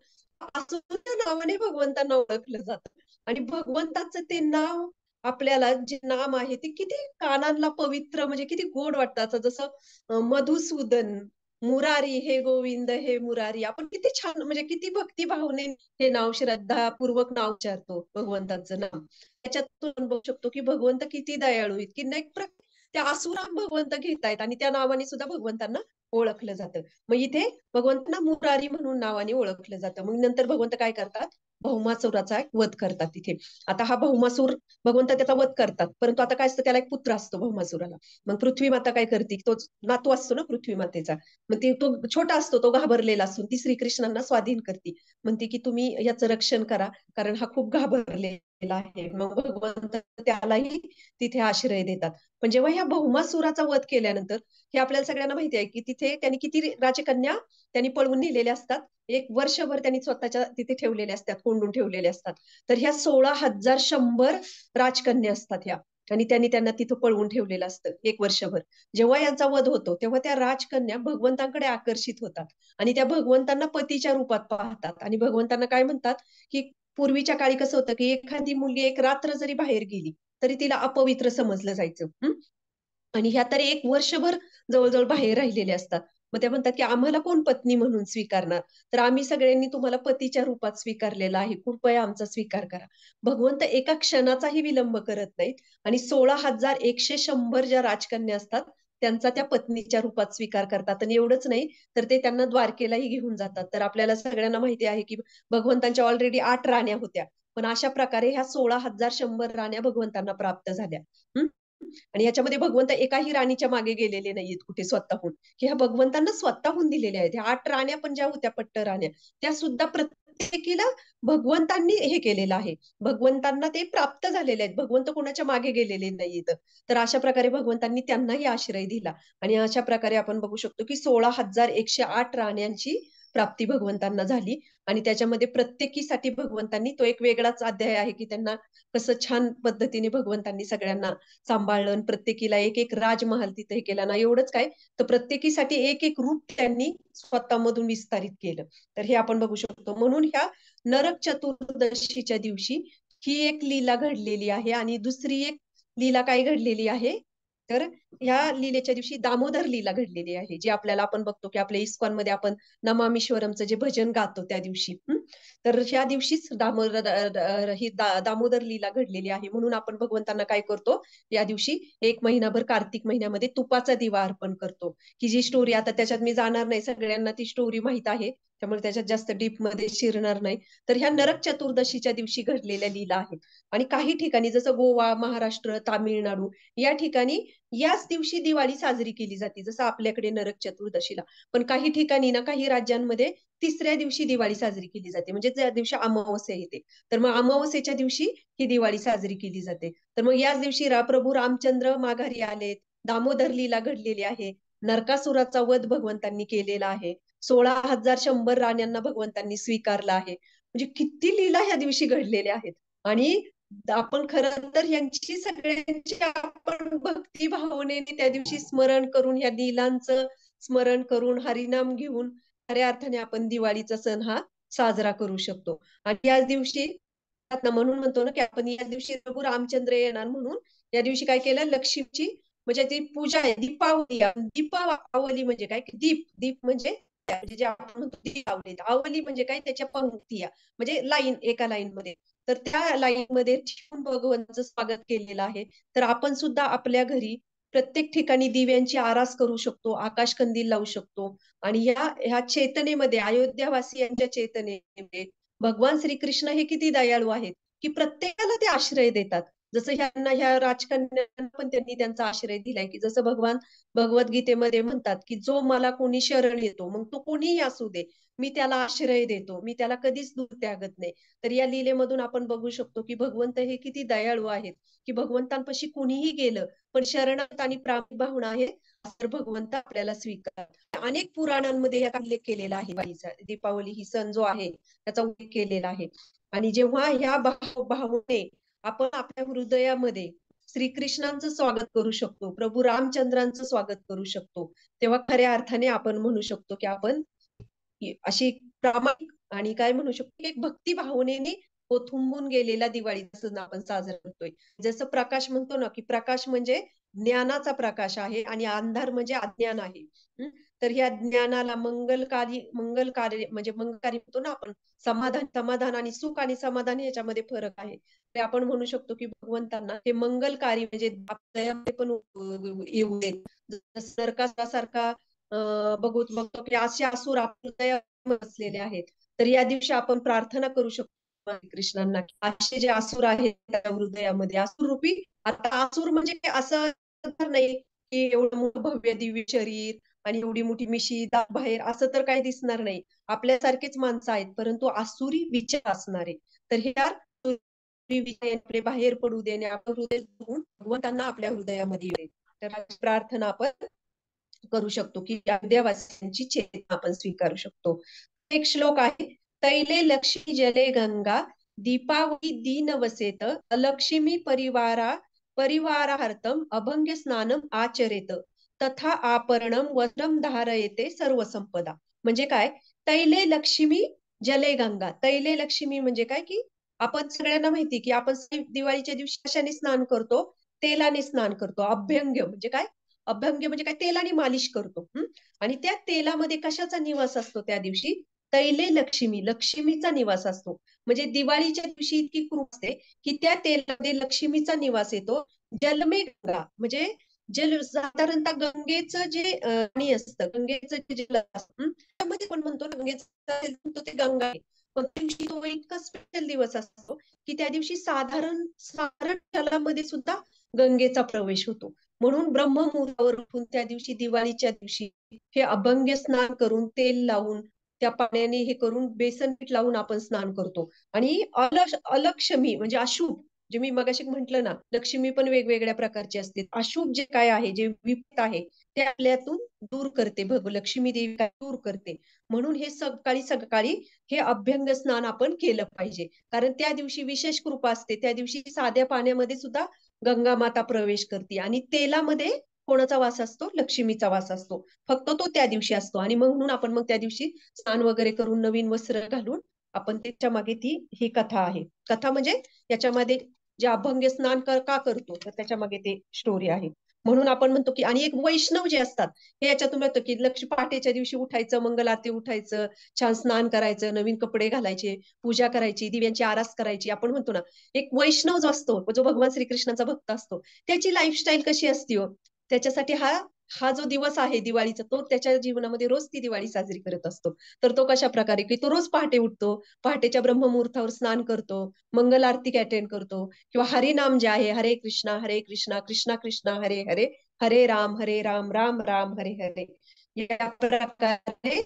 असुराच्या नावाने भगवंतांना ओळखलं जातं. आणि भगवंताचं ते नाव, आपल्याला जे नाम आहे ते किती कानांना पवित्र, म्हणजे किती गोड वाटतं. जसं मधुसूदन, मुरारी हे गोविंद हे मुरारी, आपण किती छान म्हणजे किती भक्ती भावने हे नाव श्रद्धापूर्वक नाव उच्चारतो भगवंताचं नाव. त्याच्यातून बघू शकतो की भगवंत किती दयाळू आहेत, की नाही त्या असुरा भगवंत घेतायत आणि त्या नावाने सुद्धा भगवंतांना ओळखलं जातं. मग इथे भगवंतांना मुरारी म्हणून नावाने ओळखलं जातं. मग नंतर भगवंत काय करतात, भौमासुराचा एक वध करतात तिथे. आता हा भौमासूर भगवंत त्याचा वध करतात, परंतु आता काय असतं, त्याला एक पुत्र असतो भौमासुराला. मग पृथ्वी माता काय करते, तो नातू असतो ना पृथ्वी मातेचा, मग तो छोटा असतो, तो घाबरलेला असतो, ती श्रीकृष्णांना स्वाधीन करते. म्हणते की तुम्ही याचं रक्षण करा, कारण हा खूप घाबरलेला आहे. मग भगवंत त्यालाही तिथे आश्रय देतात. पण जेव्हा ह्या भौमासुराचा वध केल्यानंतर, हे आपल्याला सगळ्यांना माहिती आहे की तिथे त्यांनी किती राजकन्या त्यांनी पळवून नेलेल्या असतात. एक वर्षभर त्यांनी स्वतःच्या तिथे ठेवलेले असतात, कोंडून ठेवलेले असतात. तर ह्या 16,100 राजकन्या असतात ह्या, आणि त्यांना तिथं पळवून ठेवलेलं असतं एक वर्षभर. जेव्हा यांचा वध होतो तेव्हा त्या राजकन्या भगवंतांकडे आकर्षित होतात आणि त्या भगवंतांना पतीच्या रूपात पाहतात आणि भगवंतांना काय म्हणतात, की पूर्वीच्या काळी कसं होतं की एखादी मुलगी एक रात्र जरी बाहेर गेली तरी तिला अपवित्र समजलं जायचं. आणि ह्या तर एक वर्षभर जवळजवळ बाहेर राहिलेले असतात. मग त्या म्हणतात की आम्हाला कोण पत्नी म्हणून स्वीकारणार, तर आम्ही सगळ्यांनी तुम्हाला पतीच्या रूपात स्वीकारलेला आहे, कृपया आमचा स्वीकार करा. भगवंत एका क्षणाचाही विलंब करत नाहीत आणि 16,100 ज्या राजकन्या असतात त्यांचा त्या पत्नीच्या रूपात स्वीकार करतात. आणि एवढंच नाही, तर ते त्यांना द्वारकेलाही घेऊन जातात. तर आपल्याला सगळ्यांना माहिती आहे की भगवंतांच्या ऑलरेडी 8 राण्या होत्या, पण अशा प्रकारे ह्या 16,100 राण्या भगवंतांना प्राप्त झाल्या. आणि याच्यामध्ये भगवंत एकाही राणीच्या मागे गेलेले नाहीयेत कुठे स्वतःहून, की ह्या भगवंतांना स्वतःहून दिलेल्या आहेत. ह्या 8 राण्या पण ज्या होत्या पट्ट राण्या, त्या सुद्धा प्रत्येकीला भगवंतांनी हे केलेलं आहे, भगवंतांना ते प्राप्त झालेले आहेत. भगवंत कोणाच्या मागे गेलेले नाहीयेत. तर अशा प्रकारे भगवंतांनी त्यांनाही आश्रय दिला. आणि अशा प्रकारे आपण बघू शकतो की 16,108 राण्यांची प्राप्ती भगवंतांना झाली. आणि त्याच्यामध्ये प्रत्येकीसाठी भगवंतांनी तो एक वेगळाच अध्याय आहे, की त्यांना कसं छान पद्धतीने भगवंतांनी सगळ्यांना सांभाळलं आणि प्रत्येकीला एक एक राजमहाल तिथे केला ना. एवढंच काय, तर प्रत्येकीसाठी एक एक रूप त्यांनी स्वतःमधून विस्तारित केलं. तर हे आपण बघू शकतो. म्हणून ह्या नरक चतुर्दशीच्या दिवशी ही एक लीला घडलेली आहे. आणि दुसरी एक लीला काय घडलेली आहे, तर ह्या लीलेच्या दिवशी दामोदर लीला घडलेली आहे, जी आपल्याला आपण बघतो की आपल्या इस्कॉन मध्ये आपण नमामीश्वरमचं जे भजन गातो त्या दिवशी. तर ह्या दिवशीच दामोदर लीला घडलेली आहे. म्हणून आपण भगवंतांना काय करतो, या दिवशी एक महिनाभर कार्तिक महिन्यामध्ये तुपाचा दिवा अर्पण करतो. की जी स्टोरी, आता त्याच्यात मी जाणार नाही, सगळ्यांना ती स्टोरी माहित आहे, त्यामुळे त्याच्यात जास्त डीप मध्ये शिरणार नाही. तर ह्या नरक चतुर्दशीच्या दिवशी घडलेल्या लीला आहेत. आणि काही ठिकाणी जसं गोवा, महाराष्ट्र, तामिळनाडू या ठिकाणी याच दिवशी दिवाळी साजरी केली जाते, जसं आपल्याकडे नरक चतुर्दशीला. पण काही ठिकाणी ना, काही राज्यांमध्ये तिसऱ्या दिवशी दिवाळी साजरी केली जाते, म्हणजे त्या दिवशी अमावस्या येते. तर मग अमावस्येच्या दिवशी ही दिवाळी साजरी केली जाते. तर मग याच दिवशी प्रभू रामचंद्र माघारी आलेत, दामोदर लीला घडलेली आहे, नरकासुराचा वध भगवंतांनी केलेला आहे, 16,100 राण्यांना भगवंतांनी स्वीकारला आहे. म्हणजे किती लीला ह्या दिवशी घडलेल्या आहेत. आणि आपण खरं तर यांची सगळ्यांची आपण भक्ती भावनेने त्या दिवशी स्मरण करून, या लीलांचं स्मरण करून, हरिनाम घेऊन खऱ्या अर्थाने आपण दिवाळीचा सण हा साजरा करू शकतो. आणि याच दिवशी म्हणून म्हणतो ना, की आपण या दिवशी प्रभू रामचंद्र येणार म्हणून या दिवशी काय केलं, लक्ष्मीची म्हणजे ती पूजा आहे, दीपावली. दीपावली म्हणजे काय, दीप दीप म्हणजे जे आपण म्हणतो दीपावली, आवली म्हणजे काय, त्याच्या पंक्ती म्हणजे लाईन, एका लाईन मध्ये. तर त्या लाईन मध्ये ठेवून भगवंताचं स्वागत केलेलं आहे. तर आपण सुद्धा आपल्या घरी प्रत्येक ठिकाणी दिव्यांची आरास करू शकतो, आकाश कंदील लावू शकतो. आणि ह्या चेतनेमध्ये, अयोध्यावासियांच्या चेतनेमध्ये भगवान श्रीकृष्ण हे किती दयाळू आहेत, की प्रत्येकाला ते आश्रय देतात. जसं ह्या राजकन्यांना पण त्यांनी त्यांचा आश्रय दिलाय, की जसं भगवान भगवद्गीतेमध्ये म्हणतात, की जो मला कोणी शरण येतो, मग तो कोणीही असू दे, मी त्याला आश्रय देतो, मी त्याला कधीच दूर त्यागत नाही. तर या लीलेमधून आपण बघू शकतो की भगवंत हे किती दयाळू आहेत, की भगवंतांपाशी कुणीही गेलं पण शरणागत आणि प्रामाणिक भावना आहे, तर भगवंत आपल्याला स्वीकार. अनेक पुराणांमध्ये याचा उल्लेख केलेला आहे. दीपावली ही सण जो आहे त्याचा उल्लेख केलेला आहे. आणि जेव्हा ह्या भावने आपण आपल्या हृदयामध्ये श्रीकृष्णांचं स्वागत करू शकतो, प्रभू रामचंद्रांचं स्वागत करू शकतो, तेव्हा खऱ्या अर्थाने आपण म्हणू शकतो की आपण अशी प्रामाणिक आणि काय म्हणू शकतो, एक भक्ती भावनेने ओथंबून गेलेला दिवाळीचा सण आपण साजरा करतोय. जसं प्रकाश म्हणतो ना, की प्रकाश म्हणजे ज्ञानाचा प्रकाश आहे आणि अंधार म्हणजे अज्ञान आहे. तर ह्या ज्ञानाला मंगलकारी म्हणजे मंगलकारी म्हणतो ना आपण, समाधान आणि सुख आणि समाधान याच्यामध्ये फरक आहे. तर आपण म्हणू शकतो की भगवंतांना हे मंगलकारी म्हणजे हृदयामध्ये पण येऊ देत. जसं नरकासारखा बघतो की असे असुर आपल्या हृदयात बसलेले आहेत. तर या दिवशी आपण प्रार्थना करू शकतो कृष्णांना, की असे जे असुर आहेत त्या हृदयामध्ये, असुर रूपी, आता असुर म्हणजे असं तर नाही की एवढं मोठं भव्य दिव्य शरीर आणि एवढी मोठी मिशी दात बाहेर असं तर काही दिसणार नाही. आपल्यासारखेच माणसं आहेत, परंतु आसुरी विचार असणारे. तर हे आसुरी विचार आपले बाहेर पडू देणे, आपलं हृदय बघून भगवंतांना आपल्या हृदयामध्ये येईल. तर अशी प्रार्थना आपण करू शकतो की अयोध्यावासियांची चेतना आपण स्वीकारू शकतो. एक श्लोक आहे, तैले लक्ष्मी जले गंगा दीपावली दीन वसेत अलक्ष्मी परिवारार्थम अभंग स्नानम आचरेत तथा आपरणम वस्त्रम धारयते सर्व संपदा. म्हणजे काय, तैले लक्ष्मी जले गंगा. तैले लक्ष्मी म्हणजे काय, की आपण सगळ्यांना माहिती की आपण दिवाळीच्या दिवशी कशाने स्नान करतो, तेलाने स्नान करतो. अभ्यंग म्हणजे काय, अभ्यंग म्हणजे काय, तेलाने मालिश करतो. आणि त्या तेलामध्ये कशाचा निवास असतो त्या दिवशी, तैले लक्ष्मी, लक्ष्मीचा निवास असतो. म्हणजे दिवाळीच्या दिवशी इतकी कृपा असते की त्या तेलामध्ये लक्ष्मीचा निवास येतो. जलमे गंगा म्हणजे जल, साधारणतः गंगेचं जे पाणी असतं, गंगेचं जे जल असतं त्यामध्ये पण म्हणतो ना गंगेचं ते गंगा आहे. पण त्या दिवशी तो इतका स्पेशल दिवस असतो की त्या दिवशी साधारण जलामध्ये सुद्धा गंगेचा प्रवेश होतो. म्हणून ब्रह्ममुहूर्तावर उठून त्या दिवशी, दिवाळीच्या दिवशी हे अभंग स्नान करून, तेल लावून, त्या पाण्याने हे करून, बेसन पीठ लावून आपण स्नान करतो. आणि अलक्ष्मी म्हणजे अशुभ, जे मी मगाशी म्हंटल ना, लक्ष्मी पण वेगवेगळ्या प्रकारची असते. अशुभ जे काय आहे, जे विपरीत आहे ते आपल्यातून दूर करते, लक्ष्मी देवी काय दूर करते. म्हणून हे सकाळी सकाळी हे अभ्यंग स्नान आपण केलं पाहिजे. कारण त्या दिवशी विशेष कृपा असते. त्या दिवशी साध्या पाण्यामध्ये सुद्धा गंगा माता प्रवेश करते आणि तेलामध्ये कोणाचा वास असतो, लक्ष्मीचा वास असतो. फक्त तो त्या दिवशी असतो. आणि म्हणून आपण मग त्या दिवशी स्नान वगैरे करून, नवीन वस्त्र घालून, आपण त्याच्या मागे ती ही कथा आहे. कथा म्हणजे याच्यामध्ये जे अभंग स्नान का करतो, तर त्याच्या मागे ते स्टोरी आहे. म्हणून आपण म्हणतो की, आणि एक वैष्णव जे असतात हे याच्यातून येतं की पहाटेच्या दिवशी उठायचं, मंगल आरती उठायचं, छान स्नान करायचं, नवीन कपडे घालायचे, पूजा करायची, दिव्यांची आरास करायची. आपण म्हणतो ना, एक वैष्णव जो असतो, जो भगवान श्रीकृष्णाचा भक्त असतो, त्याची लाईफस्टाईल कशी असते हो, त्याच्यासाठी हा हा जो दिवस आहे दिवाळीचा, तो त्याच्या जीवनामध्ये रोज ती दिवाळी साजरी करत असतो. तर तो कशा प्रकारे, की तो रोज पहाटे उठतो, पहाटेच्या ब्रह्ममुहूर्तावर स्नान करतो, मंगल आरती अटेंड करतो, किंवा हरिनाम जे आहे, हरे कृष्णा कृष्णा कृष्णा हरे हरे, हरे राम राम राम हरे हरे, या प्रकारे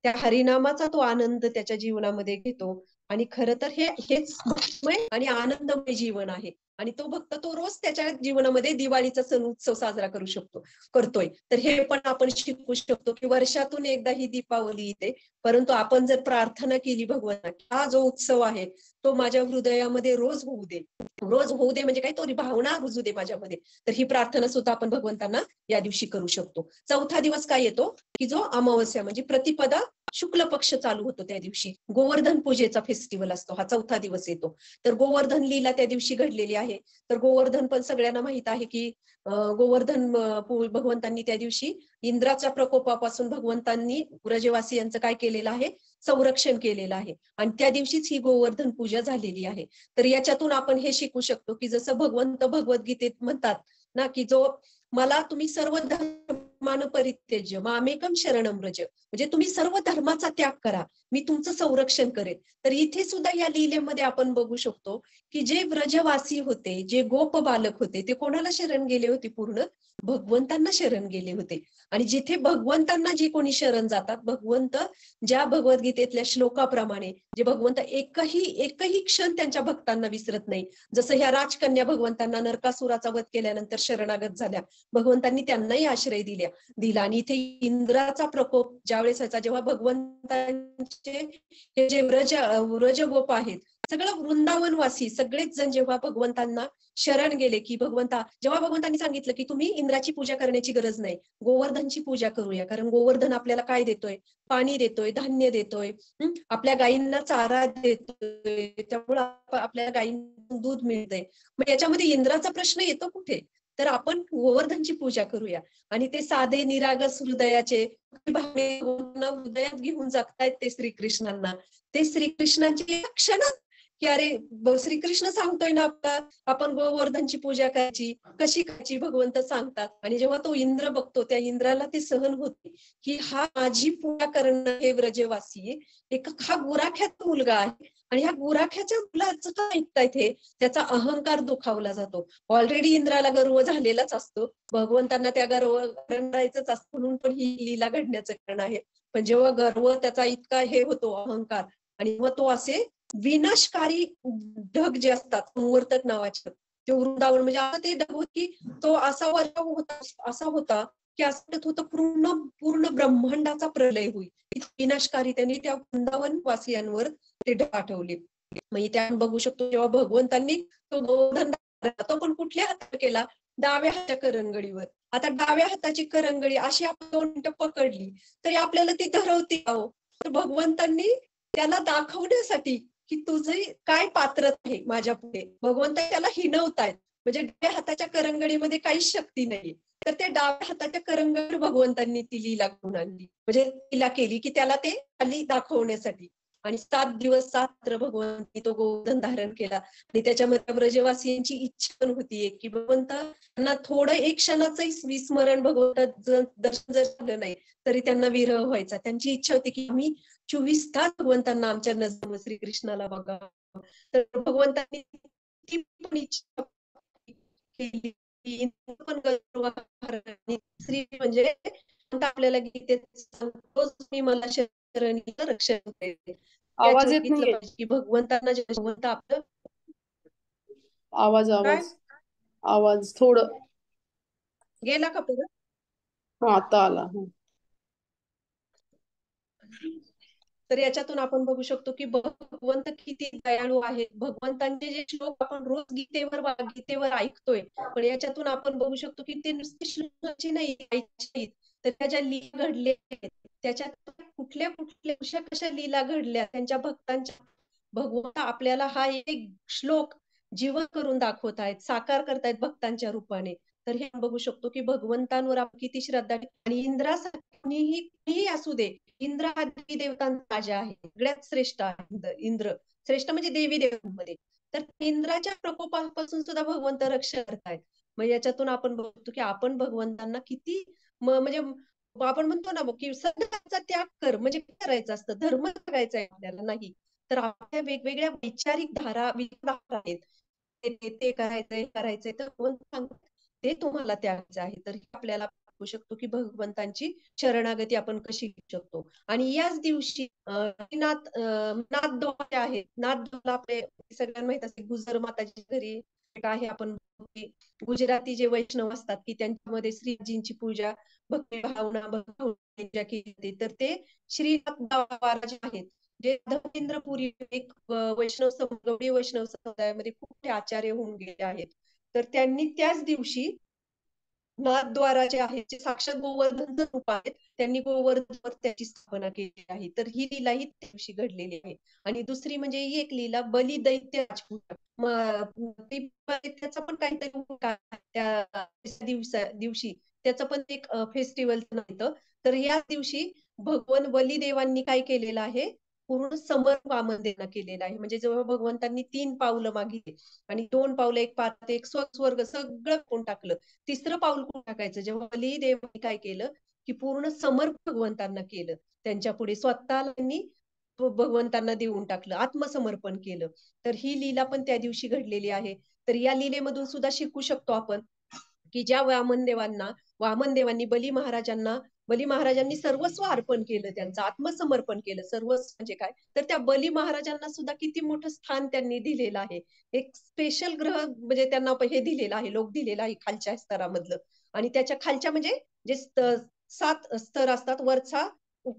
त्या हरिनामाचा तो आनंद त्याच्या जीवनामध्ये घेतो. आणि खरं तर हेच भक्तिमय आणि आनंदमय जीवन आहे. आणि तो भक्त तो रोज त्याच्या जीवनामध्ये दिवाळीचा सण उत्सव साजरा करतोय. तर हे पण आपण शिकू शकतो की वर्षातून एकदा ही दीपावली येते, परंतु आपण जर प्रार्थना केली भगवंताला, हा जो उत्सव आहे तो माझ्या हृदयामध्ये रोज होऊ दे. रोज होऊ दे म्हणजे काय, तो भावना रुजू दे माझ्यामध्ये. तर ही प्रार्थना सुद्धा आपण भगवंतांना या दिवशी करू शकतो. चौथा दिवस काय येतो, की जो अमावस्या म्हणजे प्रतिपदा शुक्ल पक्ष चालू होतो, त्या दिवशी गोवर्धन पूजेचा फेस्टिवल असतो, हा चौथा दिवस येतो. तर गोवर्धन लीला त्या दिवशी घडलेली आहे. तर गोवर्धन पण सगळ्यांना माहित आहे की गोवर्धन भगवंतांनी त्या दिवशी इंद्राच्या प्रकोपापासून भगवंतांनी ब्रजवासियांचं काय केलेलं आहे, संरक्षण केलेलं आहे. आणि त्या दिवशीच ही गोवर्धन पूजा झालेली आहे. तर याच्यातून आपण हे शिकू शकतो की जसं भगवंत भगवद्गीतेत म्हणतात ना, की जो मला तुम्ही सर्व धर्मान परित्यज्य मामेकम शरणम व्रज, म्हणजे तुम्ही सर्व धर्माचा त्याग करा, मी तुमचं संरक्षण करेन. तर इथे सुद्धा या लीलेमध्ये आपण बघू शकतो की जे व्रजवासी होते, जे गोप बालक होते, ते कोणाला शरण गेले होते, पूर्ण भगवंतांना शरण गेले होते. आणि जिथे भगवंतांना जी कोणी शरण जातात, भगवंत ज्या भगवद्गीतेतल्या श्लोकाप्रमाणे, जे भगवंत एकही क्षण त्यांच्या भक्तांना विसरत नाही. जसं ह्या राजकन्या भगवंतांना नरकासुराचा वध केल्यानंतर शरणागत झाल्या, भगवंतांनी त्यांनाही आश्रय दिला. आणि इथे इंद्राचा प्रकोप ज्यावेळेस व्हायचा, जेव्हा भगवंतांचे हे जे व्रजगोप आहेत, सगळं वृंदावनवासी सगळेच जण जेव्हा भगवंतांना शरण गेले, की जेव्हा भगवंतांनी सांगितलं की तुम्ही इंद्राची पूजा करण्याची गरज नाही, गोवर्धनची पूजा करूया, कारण गोवर्धन आपल्याला काय देतोय, पाणी देतोय, धान्य देतोय, आपल्या गायींना चारा देतोय, त्यामुळे आपल्या गायींना दूध मिळतंय. मग याच्यामध्ये इंद्राचा प्रश्न येतो कुठे, तर आपण गोवर्धनची पूजा करूया. आणि ते साधे निरागस हृदयाचे हृदयात घेऊन जगतायत ते श्रीकृष्णांना, ते श्रीकृष्णांची क्षणात की अरे श्रीकृष्ण सांगतोय ना आपला आपण गोवर्धनची पूजा करायची, कशी करायची भगवंत सांगतात. आणि जेव्हा तो इंद्र बघतो त्या इंद्राला ते सहन होते की हा माझी पूजा करणं हे व्रजवासी एक हा गुराख्याचा मुलगा आहे आणि ह्या गुराख्याच्या मुलाचं काय ऐकतायत हे, त्याचा अहंकार दुखावला जातो. ऑलरेडी इंद्राला गर्व झालेलाच असतो, भगवंतांना त्या गर्व करायचंच असतं म्हणून पण ही लीला घडण्याचं कारण आहे. पण जेव्हा गर्व त्याचा इतका हे होतो अहंकार आणि मग तो असे विनाशकारी ढग जे असतात संवर्तक नावाचे ते वृंदावन म्हणजे आता ते ढग की तो असा वर्षा होता असा होता की असं वाटत होतं पूर्ण पूर्ण ब्रह्मांडाचा प्रलय होईल, विनाशकारी त्यांनी त्या वृंदावन वासियांवर ते ढग पाठवले. म्हणजे त्या बघू शकतो जेव्हा भगवंतांनी तो गोवर्धन तो पण कुठल्या हातात केला, डाव्या हाताच्या करंगळीवर. आता डाव्या हाताची करंगळी अशी आपण 2 मिनिटं पकडली तरी आपल्याला ती धरवते आहो. तर भगवंतांनी त्याला दाखवण्यासाठी की तुझी काय पात्रता आहे माझ्या पुढे, भगवंत त्याला हिणवतायत. म्हणजे डाव्या हाताच्या करंगळीमध्ये काहीच शक्ती नाही, तर त्या डाव्या हाताच्या करंगळीवर भगवंतांनी ती लीला घेऊन आणली, म्हणजे लीला केली की त्याला ते खाली दाखवण्यासाठी. आणि 7 दिवस 7 रात्र भगवंतांनी तो गोवर्धन धारण केला. आणि त्याच्यामध्ये ब्रजवासियांची इच्छा पण होती की भगवंतांना थोडं एक क्षणाचंही विस्मरण भगवंताचं दर्शन जर झालं नाही तरी त्यांना विरह व्हायचा. त्यांची इच्छा होती की आम्ही 24 तास भगवंतांना आमच्या नजरेमध्ये श्रीकृष्णाला बघावं. तर भगवंतांनी ती पण इच्छा केली. पण श्री म्हणजे आपल्याला गीतेत सांगतो मी मला शरणी रक्षण करेल. त्याच आवाज येत बघितलं नाहीये. पाहिजे की भगवंतांना जे भगवंत आपलं आवाज काय आवाज आवाज थोडं. गेला का परत? हा आता आला. तर याच्यातून आपण बघू शकतो की भगवंत किती दयाळू आहेत. भगवंतांचे जे श्लोक आपण रोज गीतेवर ऐकतोय, पण याच्यातून आपण बघू शकतो की ते नुसते श्लोकांची नाही ऐकायची, तर त्या ज्या लीला घडल्या आहेत त्याच्यात कुठल्या कुठल्या कशा कशा लीला घडल्या त्यांच्या भक्तांच्या, भगवंत आपल्याला हा एक श्लोक जीवन करून दाखवत आहेत, साकार करतायत भक्तांच्या रूपाने. तर हे बघू शकतो की भगवंतांवर आपण किती श्रद्धा. आणि इंद्रासारखीही कुणीही असू दे, इंद्र हा देवी देवतांचा राजा आहे, सगळ्यात श्रेष्ठ आहे इंद्र, श्रेष्ठ म्हणजे देवी देवतांमध्ये. तर इंद्राच्या प्रकोपापासून सुद्धा भगवंत रक्षण करतायत. मग याच्यातून आपण बघतो की आपण भगवंतांना किती म्हणजे आपण म्हणतो ना की सगळ्याचा त्याग कर, म्हणजे काय करायचं असतं, धर्म करायचा आहे आपल्याला नाही, तर आपल्या वेगवेगळ्या वैचारिक धारा विचारधारा आहेत, ते करायचंय करायचंय तर भगवंत सांगतात ते तुम्हाला त्यागायचं आहे. तर आपल्याला बघू शकतो की भगवंतांची शरणागती आपण कशी घेऊ शकतो. आणि याच दिवशी नाथद्वारे आहेत, नाथद्वारा आपले सगळ्यांना माहित असते गुजर माताच्या घरी एक आहे. आपण गुजराती जे वैष्णव असतात की त्यांच्यामध्ये श्रीजींची पूजा भक्ती भावना पूजा केली जाते. तर ते श्रीनाथ जे आहेत जे धर्मेंद्रपुरी एक गौडी वैष्णव समुदायामध्ये खूप मोठे आचार्य होऊन गेले आहेत. तर त्यांनी त्याच दिवशी नाथद्वारा जे आहे जे साक्षात गोवर्धन रूप आहेत, त्यांनी गोवर्धनवर त्याची स्थापना केली आहे. तर ही लीला ही त्या दिवशी घडलेली आहे. आणि दुसरी म्हणजे ही एक लीला बली दैत्य राजपूत त्याचा पण काहीतरी त्या दिवशी त्याचं पण एक फेस्टिवल नव्हतं. तर या दिवशी भगवान बलिदेवांनी काय केलेलं आहे, पूर्ण समर्प वामन केलेलं आहे. म्हणजे जेव्हा भगवंतांनी 3 पावलं मागितली आणि 2 पावलं एक पात एक स्वर्ग सगळं कोण टाकलं, तिसरं पाऊल कोण टाकायचं, जेव्हा बलिदेवांनी काय केलं की पूर्ण समर्पण भगवंतांना केलं, त्यांच्या पुढे स्वतःला त्यांनी भगवंतांना देऊन टाकलं, आत्मसमर्पण केलं. तर ही लीला पण त्या दिवशी घडलेली आहे. तर या लीलेमधून सुद्धा शिकू शकतो आपण की ज्या वामनदेवांनी बली महाराजांनी सर्वस्व अर्पण केलं, त्यांचं आत्मसमर्पण केलं. सर्वस्व म्हणजे काय, तर त्या बली महाराजांना सुद्धा किती मोठं स्थान त्यांनी दिलेलं आहे. एक स्पेशल ग्रह म्हणजे त्यांना हे दिलेलं आहे, लोक दिलेला आहे खालच्या स्तरामधलं. आणि त्याच्या खालच्या म्हणजे जे 7 स्तर असतात, वरचा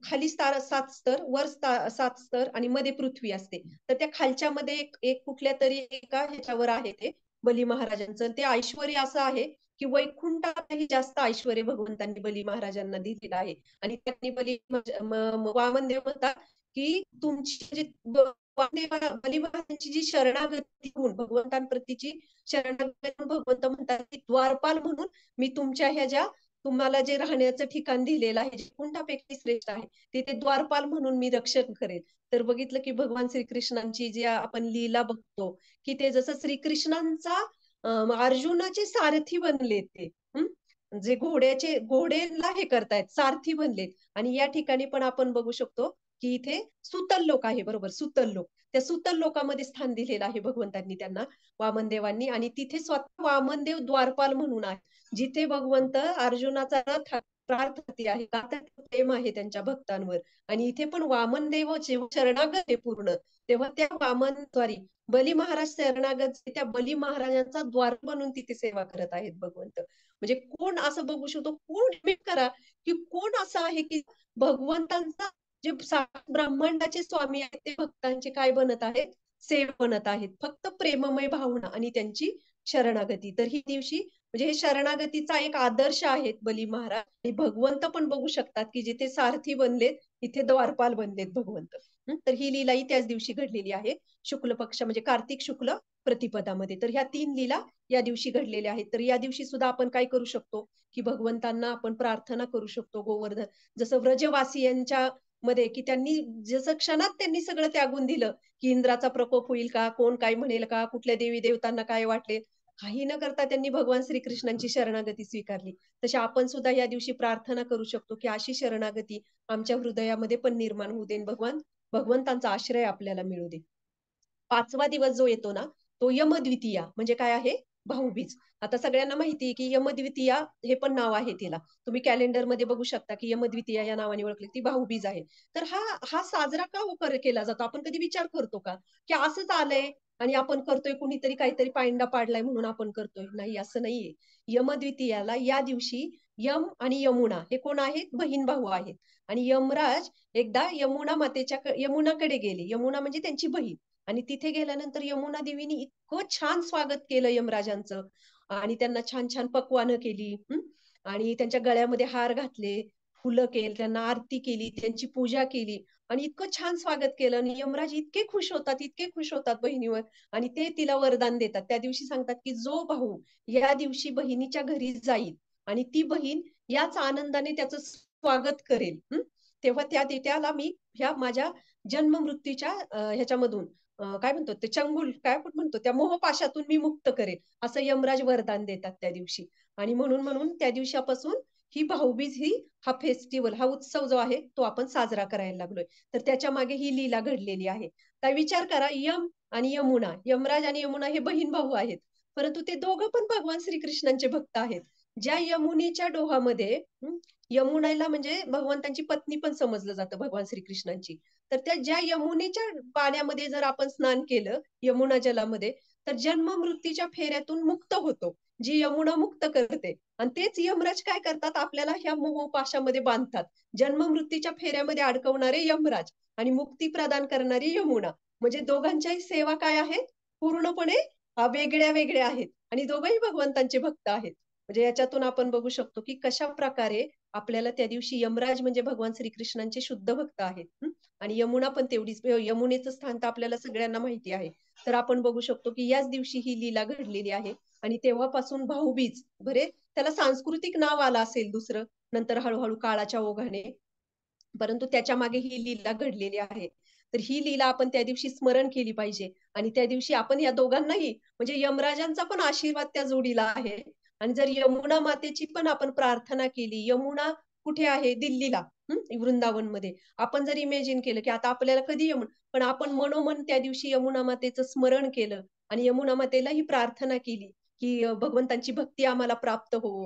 खाली 7 स्तर, वर 7 स्तर आणि मध्ये पृथ्वी असते. तर त्या खालच्या मध्ये एक कुठल्या तरी एका ह्याच्यावर आहे ते बली महाराजांचं. ते ऐश्वर असं आहे की वैकुंठातही जास्त ऐश्वर भगवंतांनी बली महाराजांना दिलेलं आहे. आणि त्यांनी वामनदेव म्हणतात की तुमची बलिमहाराजांची जी शरणागती होऊन भगवंतांप्रतीची शरणागती होऊन भगवंत म्हणतात की द्वारपाल म्हणून मी तुमच्या ह्या ज्या तुम्हाला जे राहण्याचं ठिकाण दिलेलं आहे जे कुंठापेक्षा श्रेष्ठ आहे तिथे द्वारपाल म्हणून मी रक्षण करेल. तर बघितलं की भगवान श्रीकृष्णांची जी आपण लीला बघतो की ते जसं श्रीकृष्णांचा अर्जुनाचे सारथी बनले ते जे घोडेला हे करतायत सारथी बनलेत. आणि या ठिकाणी पण आपण बघू शकतो की इथे सुतल लोक आहे, बरोबर, सुतल लोक, त्या सुतल लोकांमध्ये स्थान दिलेलं आहे भगवंतांनी त्यांना, वामनदेवांनी. आणि तिथे स्वतः वामनदेव द्वारपाल म्हणून आहे, जिथे भगवंत अर्जुनाचा रथ प्रार्थती आहे का तर प्रेम आहे त्यांच्या भक्तांवर. आणि इथे पण वामनदेव जेव्हा शरणागत आहे पूर्ण, तेव्हा त्या सॉरी, बली महाराज शरणागत त्या बली महाराजांचा द्वार बनून तिथे सेवा करत आहेत भगवंत. म्हणजे कोण असं बघू शकतो, कोण करा की कोण असं आहे की भगवंतांचा जे ब्रह्मांडाचे स्वामी आहेत ते भक्तांचे काय बनत आहेत, सेव बनत आहेत, फक्त प्रेममय भावना आणि त्यांची शरणागती. तर ही दिवशी म्हणजे हे शरणागतीचा एक आदर्श आहेत बली महाराज. आणि भगवंत पण बघू शकतात की जिथे सारथी बनलेत तिथे द्वारपाल बनलेत भगवंत. तर ही लीलाही त्याच दिवशी घडलेली आहे, शुक्ल पक्ष म्हणजे कार्तिक शुक्ल प्रतिपदामध्ये. तर ह्या 3 लीला या दिवशी घडलेल्या आहेत. तर या दिवशी सुद्धा आपण काय करू शकतो की भगवंतांना आपण प्रार्थना करू शकतो. गोवर्धन जसं व्रजवासियांच्या मध्ये की त्यांनी जसं क्षणात त्यांनी सगळं त्यागून दिलं की इंद्राचा प्रकोप होईल का, कोण काय म्हणेल का, कुठल्या देवी देवतांना काय वाटले, काही न करता त्यांनी भगवान श्रीकृष्णांची शरणागती स्वीकारली. तशी आपण सुद्धा या दिवशी प्रार्थना करू शकतो की अशी शरणागती आमच्या हृदयामध्ये पण निर्माण होऊ दे, भगवंतांचा आश्रय आपल्याला मिळू दे. 5वा दिवस जो येतो ना तो यमद्वितीया म्हणजे काय आहे, भाऊबीज. आता सगळ्यांना माहिती आहे की यमद्वितीया हे पण नाव आहे तिला, तुम्ही कॅलेंडर मध्ये बघू शकता की यमद्वितीया या नावाने ओळखली ती भाऊबीज आहे. तर हा हा साजरा का केला जातो, आपण कधी विचार करतो का की असंच आलंय आणि आपण करतोय, कुणीतरी काहीतरी पायंडा पाडलाय म्हणून आपण करतोय? नाही, असं नाहीये. यमद्वितीयाला या दिवशी यम आणि यमुना हे कोण आहेत, बहीण भाऊ आहेत. आणि यमराज एकदा यमुनाकडे गेले, यमुना म्हणजे त्यांची बहीण. आणि तिथे गेल्यानंतर यमुना देवीने इतकं छान स्वागत केलं यमराजांचं, आणि त्यांना छान छान पक्वानं केली, आणि त्यांच्या गळ्यामध्ये हार घातले, फुलं केली, त्यांना आरती केली, त्यांची पूजा केली, आणि इतकं छान स्वागत केलं. आणि यमराज इतके खुश होतात, इतके खुश होतात बहिणीवर, आणि ते तिला वरदान देतात. त्या दिवशी सांगतात की जो भाऊ या दिवशी बहिणीच्या घरी जाईल आणि ती बहीण याच आनंदाने त्याचं स्वागत करेल, तेव्हा त्याला मी ह्या माझ्या जन्म मृत्यूच्या ह्याच्यामधून काय म्हणतो ते चंगुल काय आपण म्हणतो त्या मोहपाशातून मी मुक्त करेल, असं यमराज वरदान देतात त्या दिवशी. आणि म्हणून म्हणून त्या दिवसापासून ही भाऊबीज हा फेस्टिवल, हा उत्सव जो आहे तो आपण साजरा करायला लागलोय. तर त्याच्या मागे ही लीला घडलेली आहे. तर विचार करा, यम आणि यमुना, यमराज आणि यमुना हे बहीण भाऊ आहेत, परंतु ते दोघं पण भगवान श्रीकृष्णांचे भक्त आहेत. ज्या यमुनेच्या डोहामध्ये यमुनाला म्हणजे भगवंतांची पत्नी पण समजलं जातं भगवान श्रीकृष्णांची. तर त्या ज्या यमुनेच्या पाण्यामध्ये जर आपण स्नान केलं यमुना जलामध्ये, तर जन्म मृत्यूच्या फेऱ्यातून मुक्त होतो, जी यमुना मुक्त करते. आणि तेच यमराज काय करतात, आपल्याला ह्या मोहपाशामध्ये बांधतात. जन्म मृत्यूच्या फेऱ्यामध्ये अडकवणारे यमराज आणि मुक्ती प्रदान करणारी यमुना. म्हणजे दोघांच्याही सेवा काय आहेत, पूर्णपणे वेगळ्या वेगळ्या आहेत, आणि दोघंही भगवंतांचे भक्त आहेत. म्हणजे याच्यातून आपण बघू शकतो की कशा प्रकारे आपल्याला त्या दिवशी यमराज म्हणजे भगवान श्रीकृष्णांचे शुद्ध भक्त आहेत, आणि यमुना पण तेवढीच. यमुनेचं स्थान तर आपल्याला सगळ्यांना माहिती आहे. तर आपण बघू शकतो की याच दिवशी ही लीला घडलेली आहे. आणि तेव्हापासून भाऊबीज, बरे त्याला सांस्कृतिक नाव आलं असेल दुसरं नंतर हळूहळू काळाच्या ओघाने, परंतु त्याच्या मागे ही लीला घडलेली आहे. तर ही लीला आपण त्या दिवशी स्मरण केली पाहिजे. आणि त्या दिवशी आपण या दोघांनाही म्हणजे यमराजांचा पण आशीर्वाद त्या जोडीला आहे. आणि जर यमुना मातेची पण आपण प्रार्थना केली, यमुना कुठे आहे, दिल्लीला, वृंदावनमध्ये. आपण जर इमॅजिन केलं की आता आपल्याला कधी पण आपण मनोमन त्या दिवशी यमुना मातेचं स्मरण केलं आणि यमुना मातेला ही प्रार्थना केली की भगवंतांची भक्ती आम्हाला प्राप्त हो.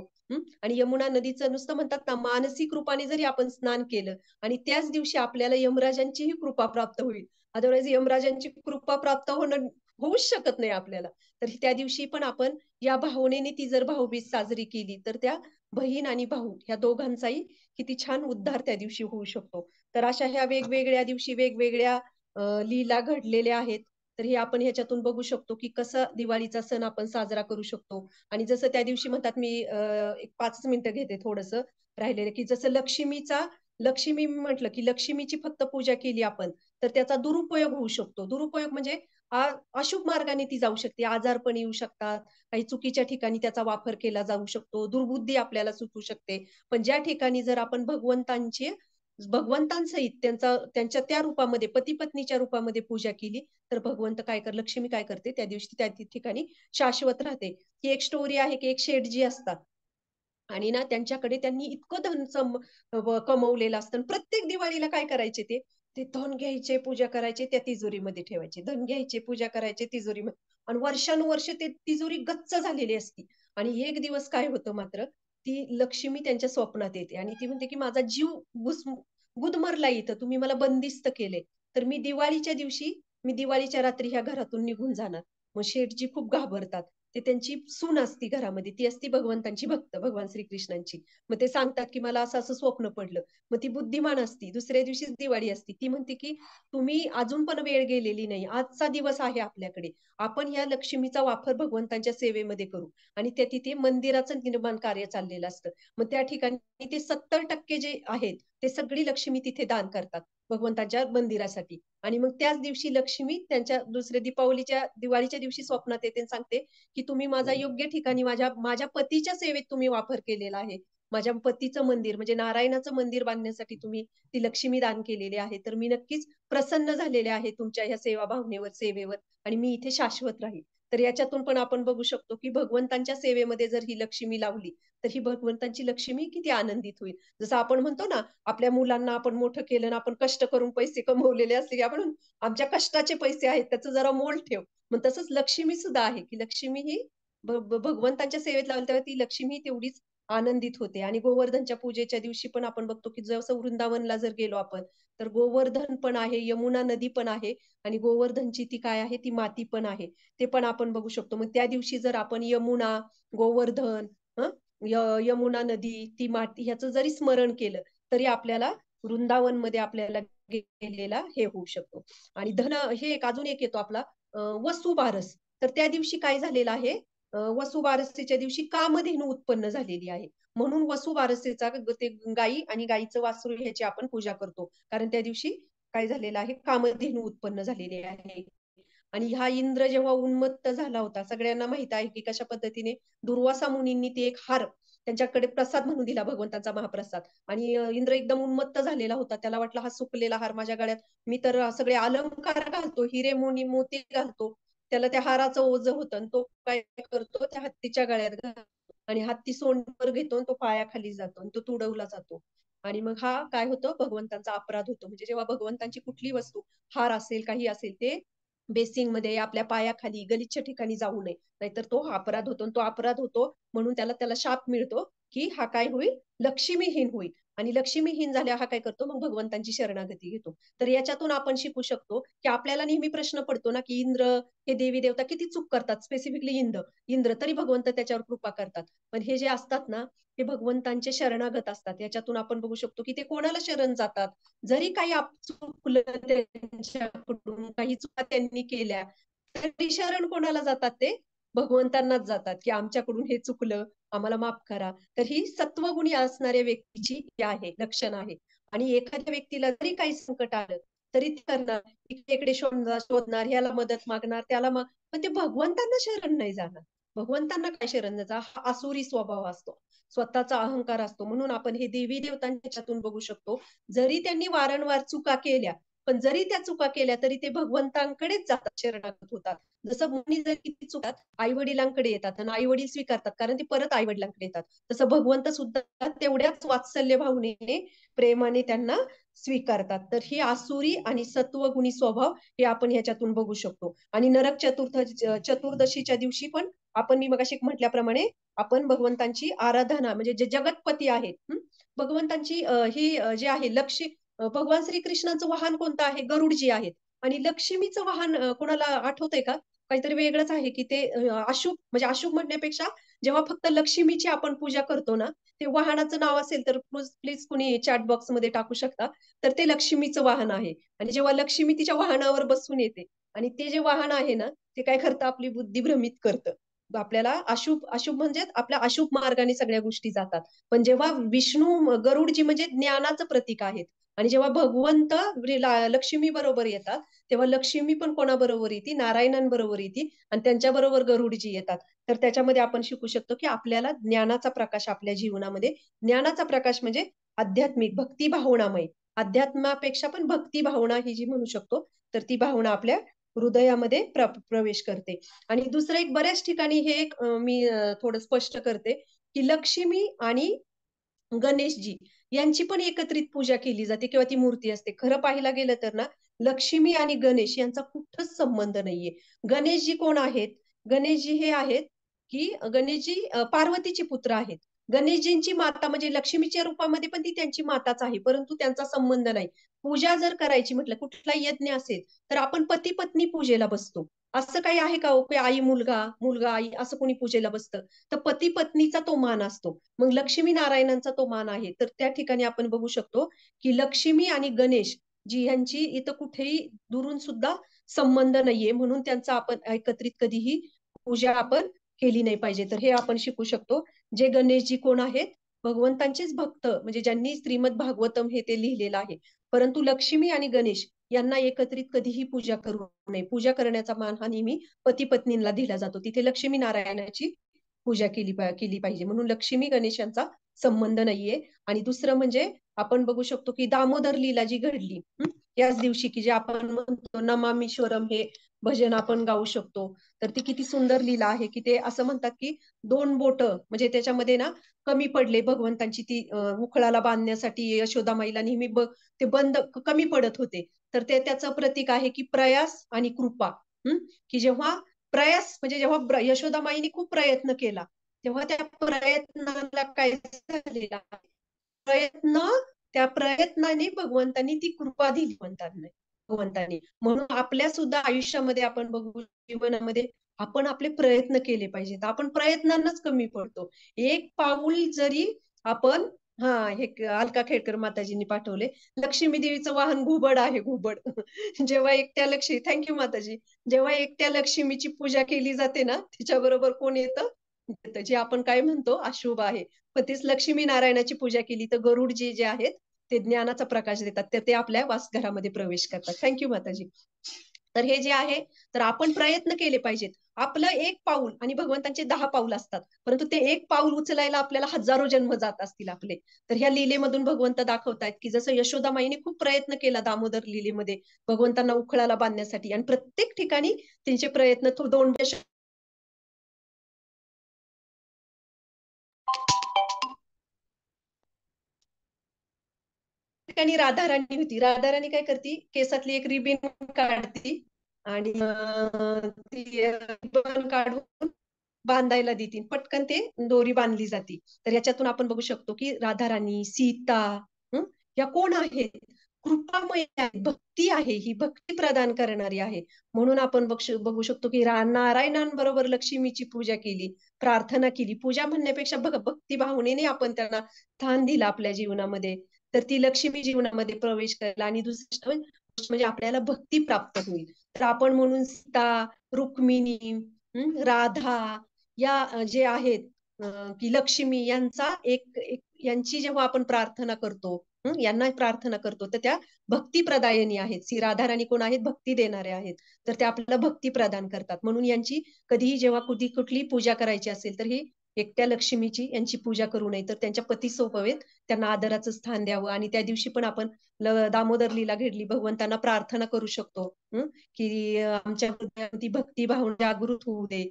आणि यमुना नदीचं नुसतं म्हणतात ना, मानसिक रूपाने जरी आपण स्नान केलं आणि त्याच दिवशी आपल्याला यमराजांचीही कृपा प्राप्त होईल. अदरवाईज यमराजांची कृपा प्राप्त होऊच शकत नाही आपल्याला. तर त्या दिवशी पण आपण या भावनेने ती जर भाऊबीज साजरी केली तर त्या बहीण आणि भाऊ ह्या दोघांचाही किती छान उद्धार त्या दिवशी होऊ शकतो. तर अशा ह्या वेगवेगळ्या दिवशी वेगवेगळ्या लीला घडलेल्या आहेत. तर हे आपण ह्याच्यातून बघू शकतो की कसा दिवाळीचा सण आपण साजरा करू शकतो. आणि जसं त्या दिवशी म्हणतात, मी एक 5 मिनिटं घेते थोडंसं राहिलेलं, की जसं लक्ष्मी मी म्हटलं की लक्ष्मीची फक्त पूजा केली आपण तर त्याचा दुरुपयोग होऊ शकतो. दुरुपयोग म्हणजे अशुभ मार्गाने ती जाऊ शकते, आजारपण येऊ शकतात, काही चुकीच्या ठिकाणी त्याचा वापर केला जाऊ शकतो, दुर्बुद्धी आपल्याला सुचू शकते. पण ज्या ठिकाणी जर आपण भगवंतांसहित त्यांच्या त्या रूपामध्ये पती पत्नीच्या रूपामध्ये पूजा केली तर भगवंत काय कर लक्ष्मी काय करते त्या दिवशी त्या ठिकाणी शाश्वत राहते. ही एक स्टोरी आहे की एक शेठजी असतात आणि ना त्यांच्याकडे त्यांनी इतकं धन कमवलेलं असतं. प्रत्येक दिवाळीला काय करायचे ते ते धन घ्यायचे पूजा करायचे त्या तिजोरीमध्ये ठेवायचे, धन घ्यायचे पूजा करायचे तिजोरीमध्ये. आणि वर्षानुवर्ष ते तिजोरी गच्च झालेली असती. आणि एक दिवस काय होतं मात्र ती लक्ष्मी त्यांच्या स्वप्नात येते आणि ती म्हणते की माझा जीव गुदमरला इथं, तुम्ही मला बंदिस्त केले, तर मी दिवाळीच्या रात्री ह्या घरातून निघून जाणार. मग शेठजी खूप घाबरतात. ते त्यांची सून असती घरामध्ये, ती असती भगवंतांची भक्त, भगवान श्रीकृष्णांची. मग ते सांगतात की मला असं असं स्वप्न पडलं. मग ती बुद्धिमान असती, दुसऱ्या दिवशीच दिवाळी असती, ती म्हणते की तुम्ही अजून पण वेळ गेलेली नाही, आजचा दिवस आहे आपल्याकडे, आपण या लक्ष्मीचा वापर भगवंतांच्या सेवेमध्ये करू. आणि त्या तिथे मंदिराचं निर्माण कार्य चाललेलं असतं. मग त्या ठिकाणी ते 70% जे आहेत ते सगळी लक्ष्मी तिथे दान करतात भगवंताच्या मंदिरासाठी. आणि मग त्याच दिवशी लक्ष्मी त्यांच्या दुसऱ्या दिवाळीच्या दिवशी स्वप्नात येते आणि सांगते की तुम्ही माझा योग्य ठिकाणी माझ्या माझ्या पतीच्या सेवेत तुम्ही वापर केलेला आहे. माझ्या पतीचं मंदिर म्हणजे नारायणाचं मंदिर बांधण्यासाठी तुम्ही ती लक्ष्मी दान केलेली आहे. तर मी नक्कीच प्रसन्न झालेले आहे तुमच्या ह्या सेवा भावनेवर, सेवेवर, आणि मी इथे शाश्वत राहील. तर याच्यातून पण आपण बघू शकतो की भगवंतांच्या सेवेमध्ये जर ही लक्ष्मी लावली तर ही भगवंतांची लक्ष्मी किती आनंदित होईल. जसं आपण म्हणतो ना, आपल्या मुलांना आपण मोठं केलं ना, आपण कष्ट करून पैसे कमवलेले असले की आपण आमच्या कष्टाचे पैसे आहेत त्याचं जरा मोल ठेव. मग तसंच लक्ष्मी सुद्धा आहे की लक्ष्मी ही भगवंतांच्या सेवेत लावली तेव्हा ती लक्ष्मी तेवढीच आनंदित होते. आणि गोवर्धनच्या पूजेच्या दिवशी पण आपण बघतो की जसं वृंदावनला जर गेलो आपण तर गोवर्धन पण आहे, यमुना नदी पण आहे, आणि गोवर्धनची ती काय आहे ती माती पण आहे, ते पण आपण बघू शकतो. मग त्या दिवशी जर आपण यमुना, गोवर्धन, हं, यमुना नदी, ती माती ह्याचं जरी स्मरण केलं तरी आपल्याला वृंदावनमध्ये आपल्याला गेलेला हे होऊ शकतो. आणि हे एक अजून एक येतो आपला वसुबारस. तर त्या दिवशी काय झालेलं आहे, वसुबारसेच्या दिवशी कामधेनू उत्पन्न झालेली आहे. म्हणून वसुबारसेचा ते गायी आणि गायीचं वासरू ह्याची आपण पूजा करतो. कारण त्या दिवशी काय झालेलं आहे, कामधेनू उत्पन्न झालेली आहे. आणि हा इंद्र जेव्हा उन्मत्त झाला होता, सगळ्यांना माहित आहे की कशा पद्धतीने दुर्वासा मुनींनी ते एक हार त्यांच्याकडे प्रसाद म्हणून दिला, भगवंतांचा महाप्रसाद. आणि इंद्र एकदम उन्मत्त झालेला होता, त्याला वाटलं हा सुकलेला हार माझ्या गळ्यात, मी तर सगळे अलंकार घालतो, हिरे मोती घालतो, त्याला त्या हाराचं ओझं होतं, आणि तो काय करतो त्या हत्तीच्या गळ्यात घालतो, आणि हत्ती सोंडवर घेतो तो पायाखाली जातो आणि तो तुडवला जातो. आणि मग हा काय होतो, भगवंतांचा अपराध होतो. म्हणजे जेव्हा भगवंतांची कुठली वस्तू, हार असेल काही असेल, ते बेसिंग मध्ये आपल्या पायाखाली गलिच्छ ठिकाणी जाऊ नये, नाहीतर तो अपराध होतो. तो अपराध होतो म्हणून त्याला त्याला शाप मिळतो की हा काय होईल, लक्ष्मीहीन होईल. आणि लक्ष्मीहीन झाल्या हा काय करतो, मग भगवंतांची शरणागती घेतो. तर याच्यातून आपण शिकू शकतो की आपल्याला नेहमी प्रश्न पडतो ना की इंद्र हे देवी देवता किती चूक करतात, स्पेसिफिकली इंद्र तरी भगवंत त्याच्यावर कृपा करतात. पण हे जे असतात ना, हे भगवंतांचे शरणागत असतात. याच्यातून आपण बघू शकतो की ते कोणाला शरण जातात. जरी काही चुकलं त्यांच्याकडून, काही चुका त्यांनी केल्या, तरी शरण कोणाला जातात ते, भगवंतांनाच जातात की आमच्याकडून हे चुकलं, आम्हाला माफ करा. तर ही सत्वगुणी असणाऱ्या व्यक्तीची ही आहे, लक्षण आहे. आणि एखाद्या व्यक्तीला जरी काही संकट आलं तरी ते करणार, इकडे शोधणार, ह्याला मदत मागणार, पण ते भगवंतांना शरण नाही जाणार. भगवंतांना काय शरण जायचा, हा आसुरी स्वभाव असतो, स्वतःचा अहंकार असतो. म्हणून आपण हे देवी देवतांच्यातून बघू शकतो, जरी त्यांनी वारंवार चुका केल्या, पण जरी त्या चुका केल्या तरी ते भगवंतांकडेच जातात, शरणागत होतात. जसं मुनी जर किती चुकात आई वडिलांकडे येतात आणि आई वडील स्वीकारतात, कारण ते परत आई वडिलांकडे येतात, तसं भगवंत सुद्धा तेवढ्याच वात्सल्य भावनेने, प्रेमाने त्यांना स्वीकारतात. तर ही आसुरी आणि सत्वगुणी स्वभाव हे आपण ह्याच्यातून बघू शकतो. आणि नरक चतुर्दशीच्या दिवशी पण आपण मी मगाशी म्हटल्याप्रमाणे आपण भगवंतांची आराधना, म्हणजे जे जगतपती आहेत, भगवंतांची ही जे आहे भगवान श्रीकृष्णाचं वाहन कोणतं आहे, गरुडजी आहेत. आणि लक्ष्मीचं वाहन कोणाला आठवतंय का, काहीतरी वेगळंच आहे की ते अशुभ, म्हणजे अशुभ म्हणण्यापेक्षा जेव्हा फक्त लक्ष्मीची आपण पूजा करतो ना, ते वाहनाचं नाव असेल तर प्लीज कुणी चॅट बॉक्स मध्ये टाकू शकता. तर ते लक्ष्मीचं वाहन आहे. आणि जेव्हा लक्ष्मी तिच्या वाहनावर बसून येते आणि ते जे वाहन आहे ना, ते काय करतं, आपली बुद्धी भ्रमित करतं. आपल्याला अशुभ अशुभ म्हणजे आपल्या अशुभ मार्गाने सगळ्या गोष्टी जातात. पण जेव्हा विष्णू गरुडजी म्हणजे ज्ञानाचं प्रतीक आहेत, आणि जेव्हा भगवंत लक्ष्मी बरोबर येतात, तेव्हा लक्ष्मी पण कोणाबरोबर येते, नारायणांबरोबर येते, आणि त्यांच्याबरोबर गरुडजी येतात. तर त्याच्यामध्ये आपण शिकू शकतो की आपल्याला ज्ञानाचा प्रकाश आपल्या जीवनामध्ये, ज्ञानाचा प्रकाश म्हणजे आध्यात्मिक भक्ती भावनामय, अध्यात्मापेक्षा पण भक्ती भावना ही जी म्हणू शकतो, तर ती भावना आपल्या हृदयामध्ये प्रवेश करते. आणि दुसरं एक बऱ्याच ठिकाणी हे एक मी थोडं स्पष्ट करते की लक्ष्मी आणि गणेशजी यांची पण एकत्रित पूजा केली जाते किंवा ती मूर्ती असते. खरं पाहायला गेलं तर ना, लक्ष्मी आणि गणेश यांचा कुठंच संबंध नाहीये. गणेशजी कोण आहेत? गणेशजी हे आहेत की गणेशजी पार्वतीचे पुत्र आहेत. गणेशजींची माता म्हणजे लक्ष्मीच्या रूपामध्ये पण ती त्यांची माताच आहे, परंतु त्यांचा संबंध नाही. पूजा जर करायची म्हटलं, कुठला यज्ञ असेल, तर आपण पती पत्नी पूजेला बसतो. असं काही आहे का हो, की आई मुलगा, मुलगा आई असं कोणी पूजेला बसतं? तर पती पत्नीचा तो मान असतो. मग लक्ष्मी नारायणांचा तो मान आहे. तर त्या ठिकाणी आपण बघू शकतो की लक्ष्मी आणि गणेश जी यांची इथं कुठेही दुरून सुद्धा संबंध नाहीये, म्हणून त्यांचा आपण एकत्रित कधीही पूजा आपण केली नाही पाहिजे. तर हे आपण शिकू शकतो. जे गणेशजी कोण आहेत? भगवंतांचेच भक्त, म्हणजे ज्यांनी श्रीमद भागवतम हे ते लिहिलेलं आहे. परंतु लक्ष्मी आणि गणेश यांना एकत्रित कधीही पूजा करू नये. पूजा करण्याचा मान हा नेहमी पती पत्नींना दिला जातो. तिथे लक्ष्मी नारायणाची पूजा केली पाहिजे. म्हणून लक्ष्मी गणेशांचा संबंध नाहीये. आणि दुसरं म्हणजे आपण बघू शकतो की दामोदर लीला जी घडली याच दिवशी, की जे आपण म्हणतो नमामीश्वरम हे भजन आपण गाऊ शकतो. तर ती किती सुंदर लीला आहे, की ते असं म्हणतात की दोन बोट म्हणजे त्याच्यामध्ये ना कमी पडले भगवंतांची, ती उखळाला बांधण्यासाठी यशोदामाईला नेहमी ते बंद कमी पडत होते. तर ते त्याचं प्रतीक आहे की प्रयास आणि कृपा. की जेव्हा प्रयास म्हणजे जेव्हा यशोदामाईने खूप प्रयत्न केला, तेव्हा त्या प्रयत्नाला काय झालेला आहे, प्रयत्न त्या प्रयत्नाने भगवंतांनी ती कृपा दिली म्हणतात नाही भगवंतांनी. म्हणून आपल्या सुद्धा आयुष्यामध्ये आपण बघू, जीवनामध्ये आपण आपले प्रयत्न केले पाहिजेत. आपण प्रयत्नांनाच कमी पडतो. एक पाऊल जरी आपण, हा हे अलका खेडकर माताजींनी पाठवले, लक्ष्मी देवीचं वाहन घुबड आहे, घुबड. जेव्हा एकट्या लक्ष्मी, थँक्यू माताजी, जेव्हा एकट्या लक्ष्मीची पूजा केली जाते ना, तिच्याबरोबर कोण येतं? जे आपण काय म्हणतो अशुभ आहे. पण तीच लक्ष्मी नारायणाची पूजा केली तर गरुडजी जे आहेत ते ज्ञानाचा प्रकाश देतात, तर ते आपल्या वासघरामध्ये प्रवेश करतात. थँक्यू माताजी. तर हे जे आहे, तर आपण प्रयत्न केले पाहिजेत. आपलं एक पाऊल आणि भगवंतांचे 10 पाऊल असतात, परंतु ते एक पाऊल उचलायला आपल्याला हजारो जन्म जात असतील आपले. तर ह्या लीलेमधून भगवंत दाखवतायत की जसं यशोदामाईने खूप प्रयत्न केला दामोदर लीलेमध्ये भगवंतांना उखळाला बांधण्यासाठी, आणि प्रत्येक ठिकाणी त्यांचे प्रयत्न दोन ठिकाणी राधाराणी होती. राधाराणी काय करते, केसातली एक रिबीन काढती आणि ती रिबन काढून बांधायला देते, पटकन ते दोरी बांधली जाते. तर याच्यातून आपण बघू शकतो की राधाराणी, सीता, या कोण आहेत? कृपामय आहे, भक्ती आहे, ही भक्ती प्रदान करणारी आहे. म्हणून आपण बघू शकतो की नारायणांबरोबर लक्ष्मीची पूजा केली, प्रार्थना केली. पूजा म्हणण्यापेक्षा भक्ती भावनेने आपण त्यांना स्थान दिलं आपल्या जीवनामध्ये, तर ती लक्ष्मी जीवनामध्ये प्रवेश करेल. आणि दुसरी गोष्ट म्हणजे आपल्याला भक्ती प्राप्त होईल. तर आपण म्हणून सीता, रुक्मिणी, राधा या जे आहेत की लक्ष्मी यांचा यांची जेव्हा आपण प्रार्थना करतो, यांना प्रार्थना करतो, तर त्या भक्ती प्रदायनी आहेत. श्री राधाराणी कोण आहेत? भक्ती देणारे आहेत. तर ते आपल्याला भक्ती प्रदान करतात. म्हणून यांची कधीही जेव्हा कुठली पूजा करायची असेल तर ही एकट्या लक्ष्मीची यांची पूजा करू नये, तर त्यांच्या पतीसोबत त्यांना आदराचं स्थान द्यावं. आणि त्या दिवशी पण आपण दामोदर लीला घडली, भगवंतांना प्रार्थना करू शकतो की आमच्या हृदयात भक्ती भावना जागृत होऊ दे.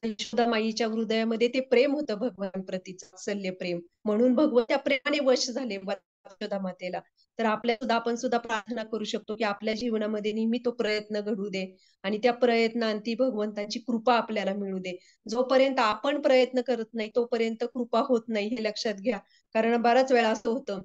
यशोदामाईच्या हृदयामध्ये ते प्रेम होतं भगवान प्रतीचं, वात्सल्य प्रेम, म्हणून भगवान त्या प्रेमाने वश झाले यशोदा मातेला. तर आपण सुद्धा प्रार्थना करू शकतो की आपल्या जीवनामध्ये नेहमी तो प्रयत्न घडू दे, आणि त्या प्रयत्नांती भगवंताची कृपा आपल्याला मिळू दे. जोपर्यंत आपण प्रयत्न करत नाही तोपर्यंत कृपा होत नाही, हे लक्षात घ्या. कारण बऱ्याच वेळा असं होतं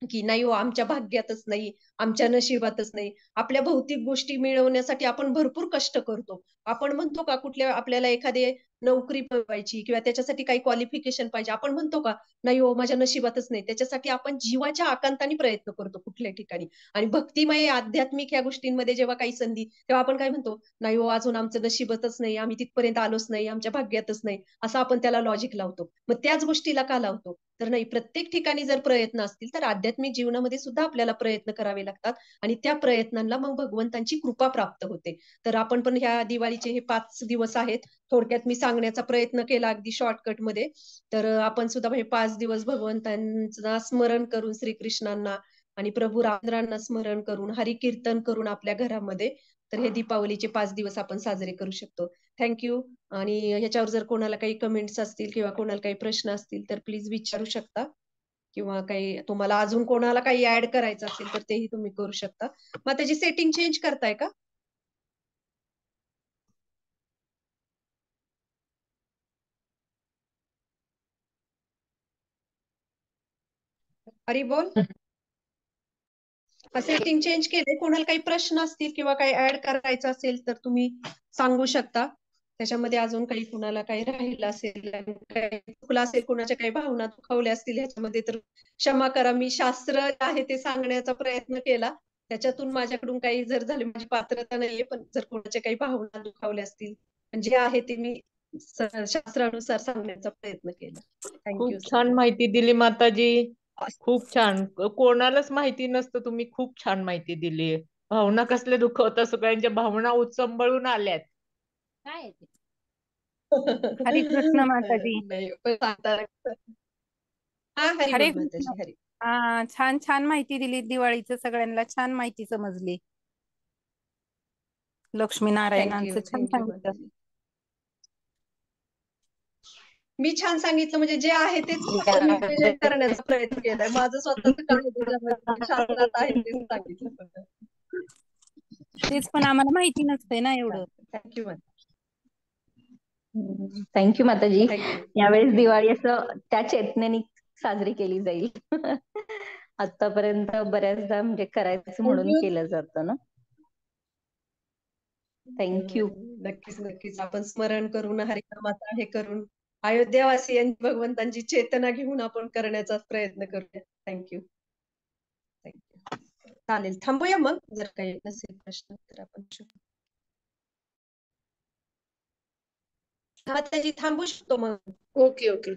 की नाही हो, आमच्या भाग्यातच नाही, आमच्या नशिबातच नाही. आपल्या भौतिक गोष्टी मिळवण्यासाठी आपण भरपूर कष्ट करतो. आपण म्हणतो का कुठल्या आपल्याला एखादे नोकरी मिळवायची किंवा त्याच्यासाठी काही क्वालिफिकेशन पाहिजे. आपण म्हणतो का, नाही हो माझ्या नशिबातच नाही. त्याच्यासाठी आपण जीवाच्या आकांताने प्रयत्न करतो कुठल्याही ठिकाणी. आणि भक्तिमय, आध्यात्मिक ह्या गोष्टींमध्ये जेव्हा काही संधी, तेव्हा आपण काय म्हणतो, नाही हो अजून आमचं नशिबातच नाही, आम्ही तिथपर्यंत आलोच नाही, आमच्या भाग्यातच नाही, असं आपण त्याला लॉजिक लावतो. मग त्याच गोष्टीला का लावतो? तर नाही, प्रत्येक ठिकाणी जर प्रयत्न असतील तर आध्यात्मिक जीवनामध्ये सुद्धा आपल्याला प्रयत्न करावे लागतात आणि त्या प्रयत्नांना मग भगवंतांची कृपा प्राप्त होते. तर आपण पण ह्या दिवाळीचे हे 5 दिवस आहेत, थोडक्यात मी सांगण्याचा प्रयत्न केला अगदी शॉर्टकट मध्ये. तर आपण सुद्धा हे 5 दिवस भगवंतांना स्मरण करून, श्रीकृष्णांना आणि प्रभू रामचंद्रांना स्मरण करून, हरिकीर्तन करून आपल्या घरामध्ये, तर हे दीपावलीचे 5 दिवस आपण साजरे करू शकतो. थँक्यू. आणि ह्याच्यावर जर कोणाला काही कमेंट्स असतील किंवा कोणाला काही प्रश्न असतील तर प्लीज विचारू शकता, किंवा काही तुम्हाला अजून कोणाला काही ऍड करायचं असेल तर तेही तुम्ही करू शकता. मग त्याची सेटिंग चेंज करताय का? हरी बोल. सेटिंग चेंज केले. कोणाला काही प्रश्न असतील किंवा काही ऍड करायचं असेल तर तुम्ही सांगू शकता. त्याच्यामध्ये अजून काही कुणाला काही राहिलं असेल, काही चुकलं असेल, कुणाच्या काही भावना दुखावल्या असतील ह्याच्यामध्ये तर क्षमा करा. मी शास्त्र आहे ते सांगण्याचा प्रयत्न केला, त्याच्यातून माझ्याकडून काही जर झाले, माझी पात्रता नाहीये, पण जर कोणाच्या काही भावना दुखावल्या असतील, जे आहे ते मी शास्त्रानुसार सांगण्याचा प्रयत्न केला. थँक्यू. खूप छान माहिती दिली माताजी. खूप छान. कोणालाच माहिती नसतं, तुम्ही खूप छान माहिती दिली. भावना कसले दुखवता, सगळ्यांच्या भावना उचंबळून आल्यात. काय हरे कृष्ण माताजी. नाही पण सांगता. हा हरी हरे बोल कृष्ण. माताजी, हरी. छान छान माहिती दिली दिवाळीचं, सगळ्यांना छान माहिती समजली. लक्ष्मी नारायणांचं छान थँक्यू सांगितलं. माताजी. मी छान सांगितलं म्हणजे जे आहे तेच मी प्रेझेंट करण्याचा प्रयत्न केलाय. माझं स्वतःच काय त्याच्यामध्ये शास्त्रात आहे तेच सांगितलं. तेच, पण आम्हाला माहिती नसते ना एवढं. थँक्यू. थँक्यू माताजी. थँक्यू. यावेळेस दिवाळी असं त्या चेतनेने साजरी केली जाईल. आतापर्यंत बऱ्याचदा म्हणजे करायचं म्हणून केलं जातं ना. थँक्यू. नक्कीच नक्कीच आपण स्मरण करून, हरिनामाचा हे करून, अयोध्यावासियांची भगवंतांची चेतना घेऊन आपण करण्याचा प्रयत्न करूया. थँक्यू. थँक्यू. चालेल, थांबूया मग. जर काही नसेल प्रश्न तर आपण माताजी थांबू शकतो मग. Okay okay.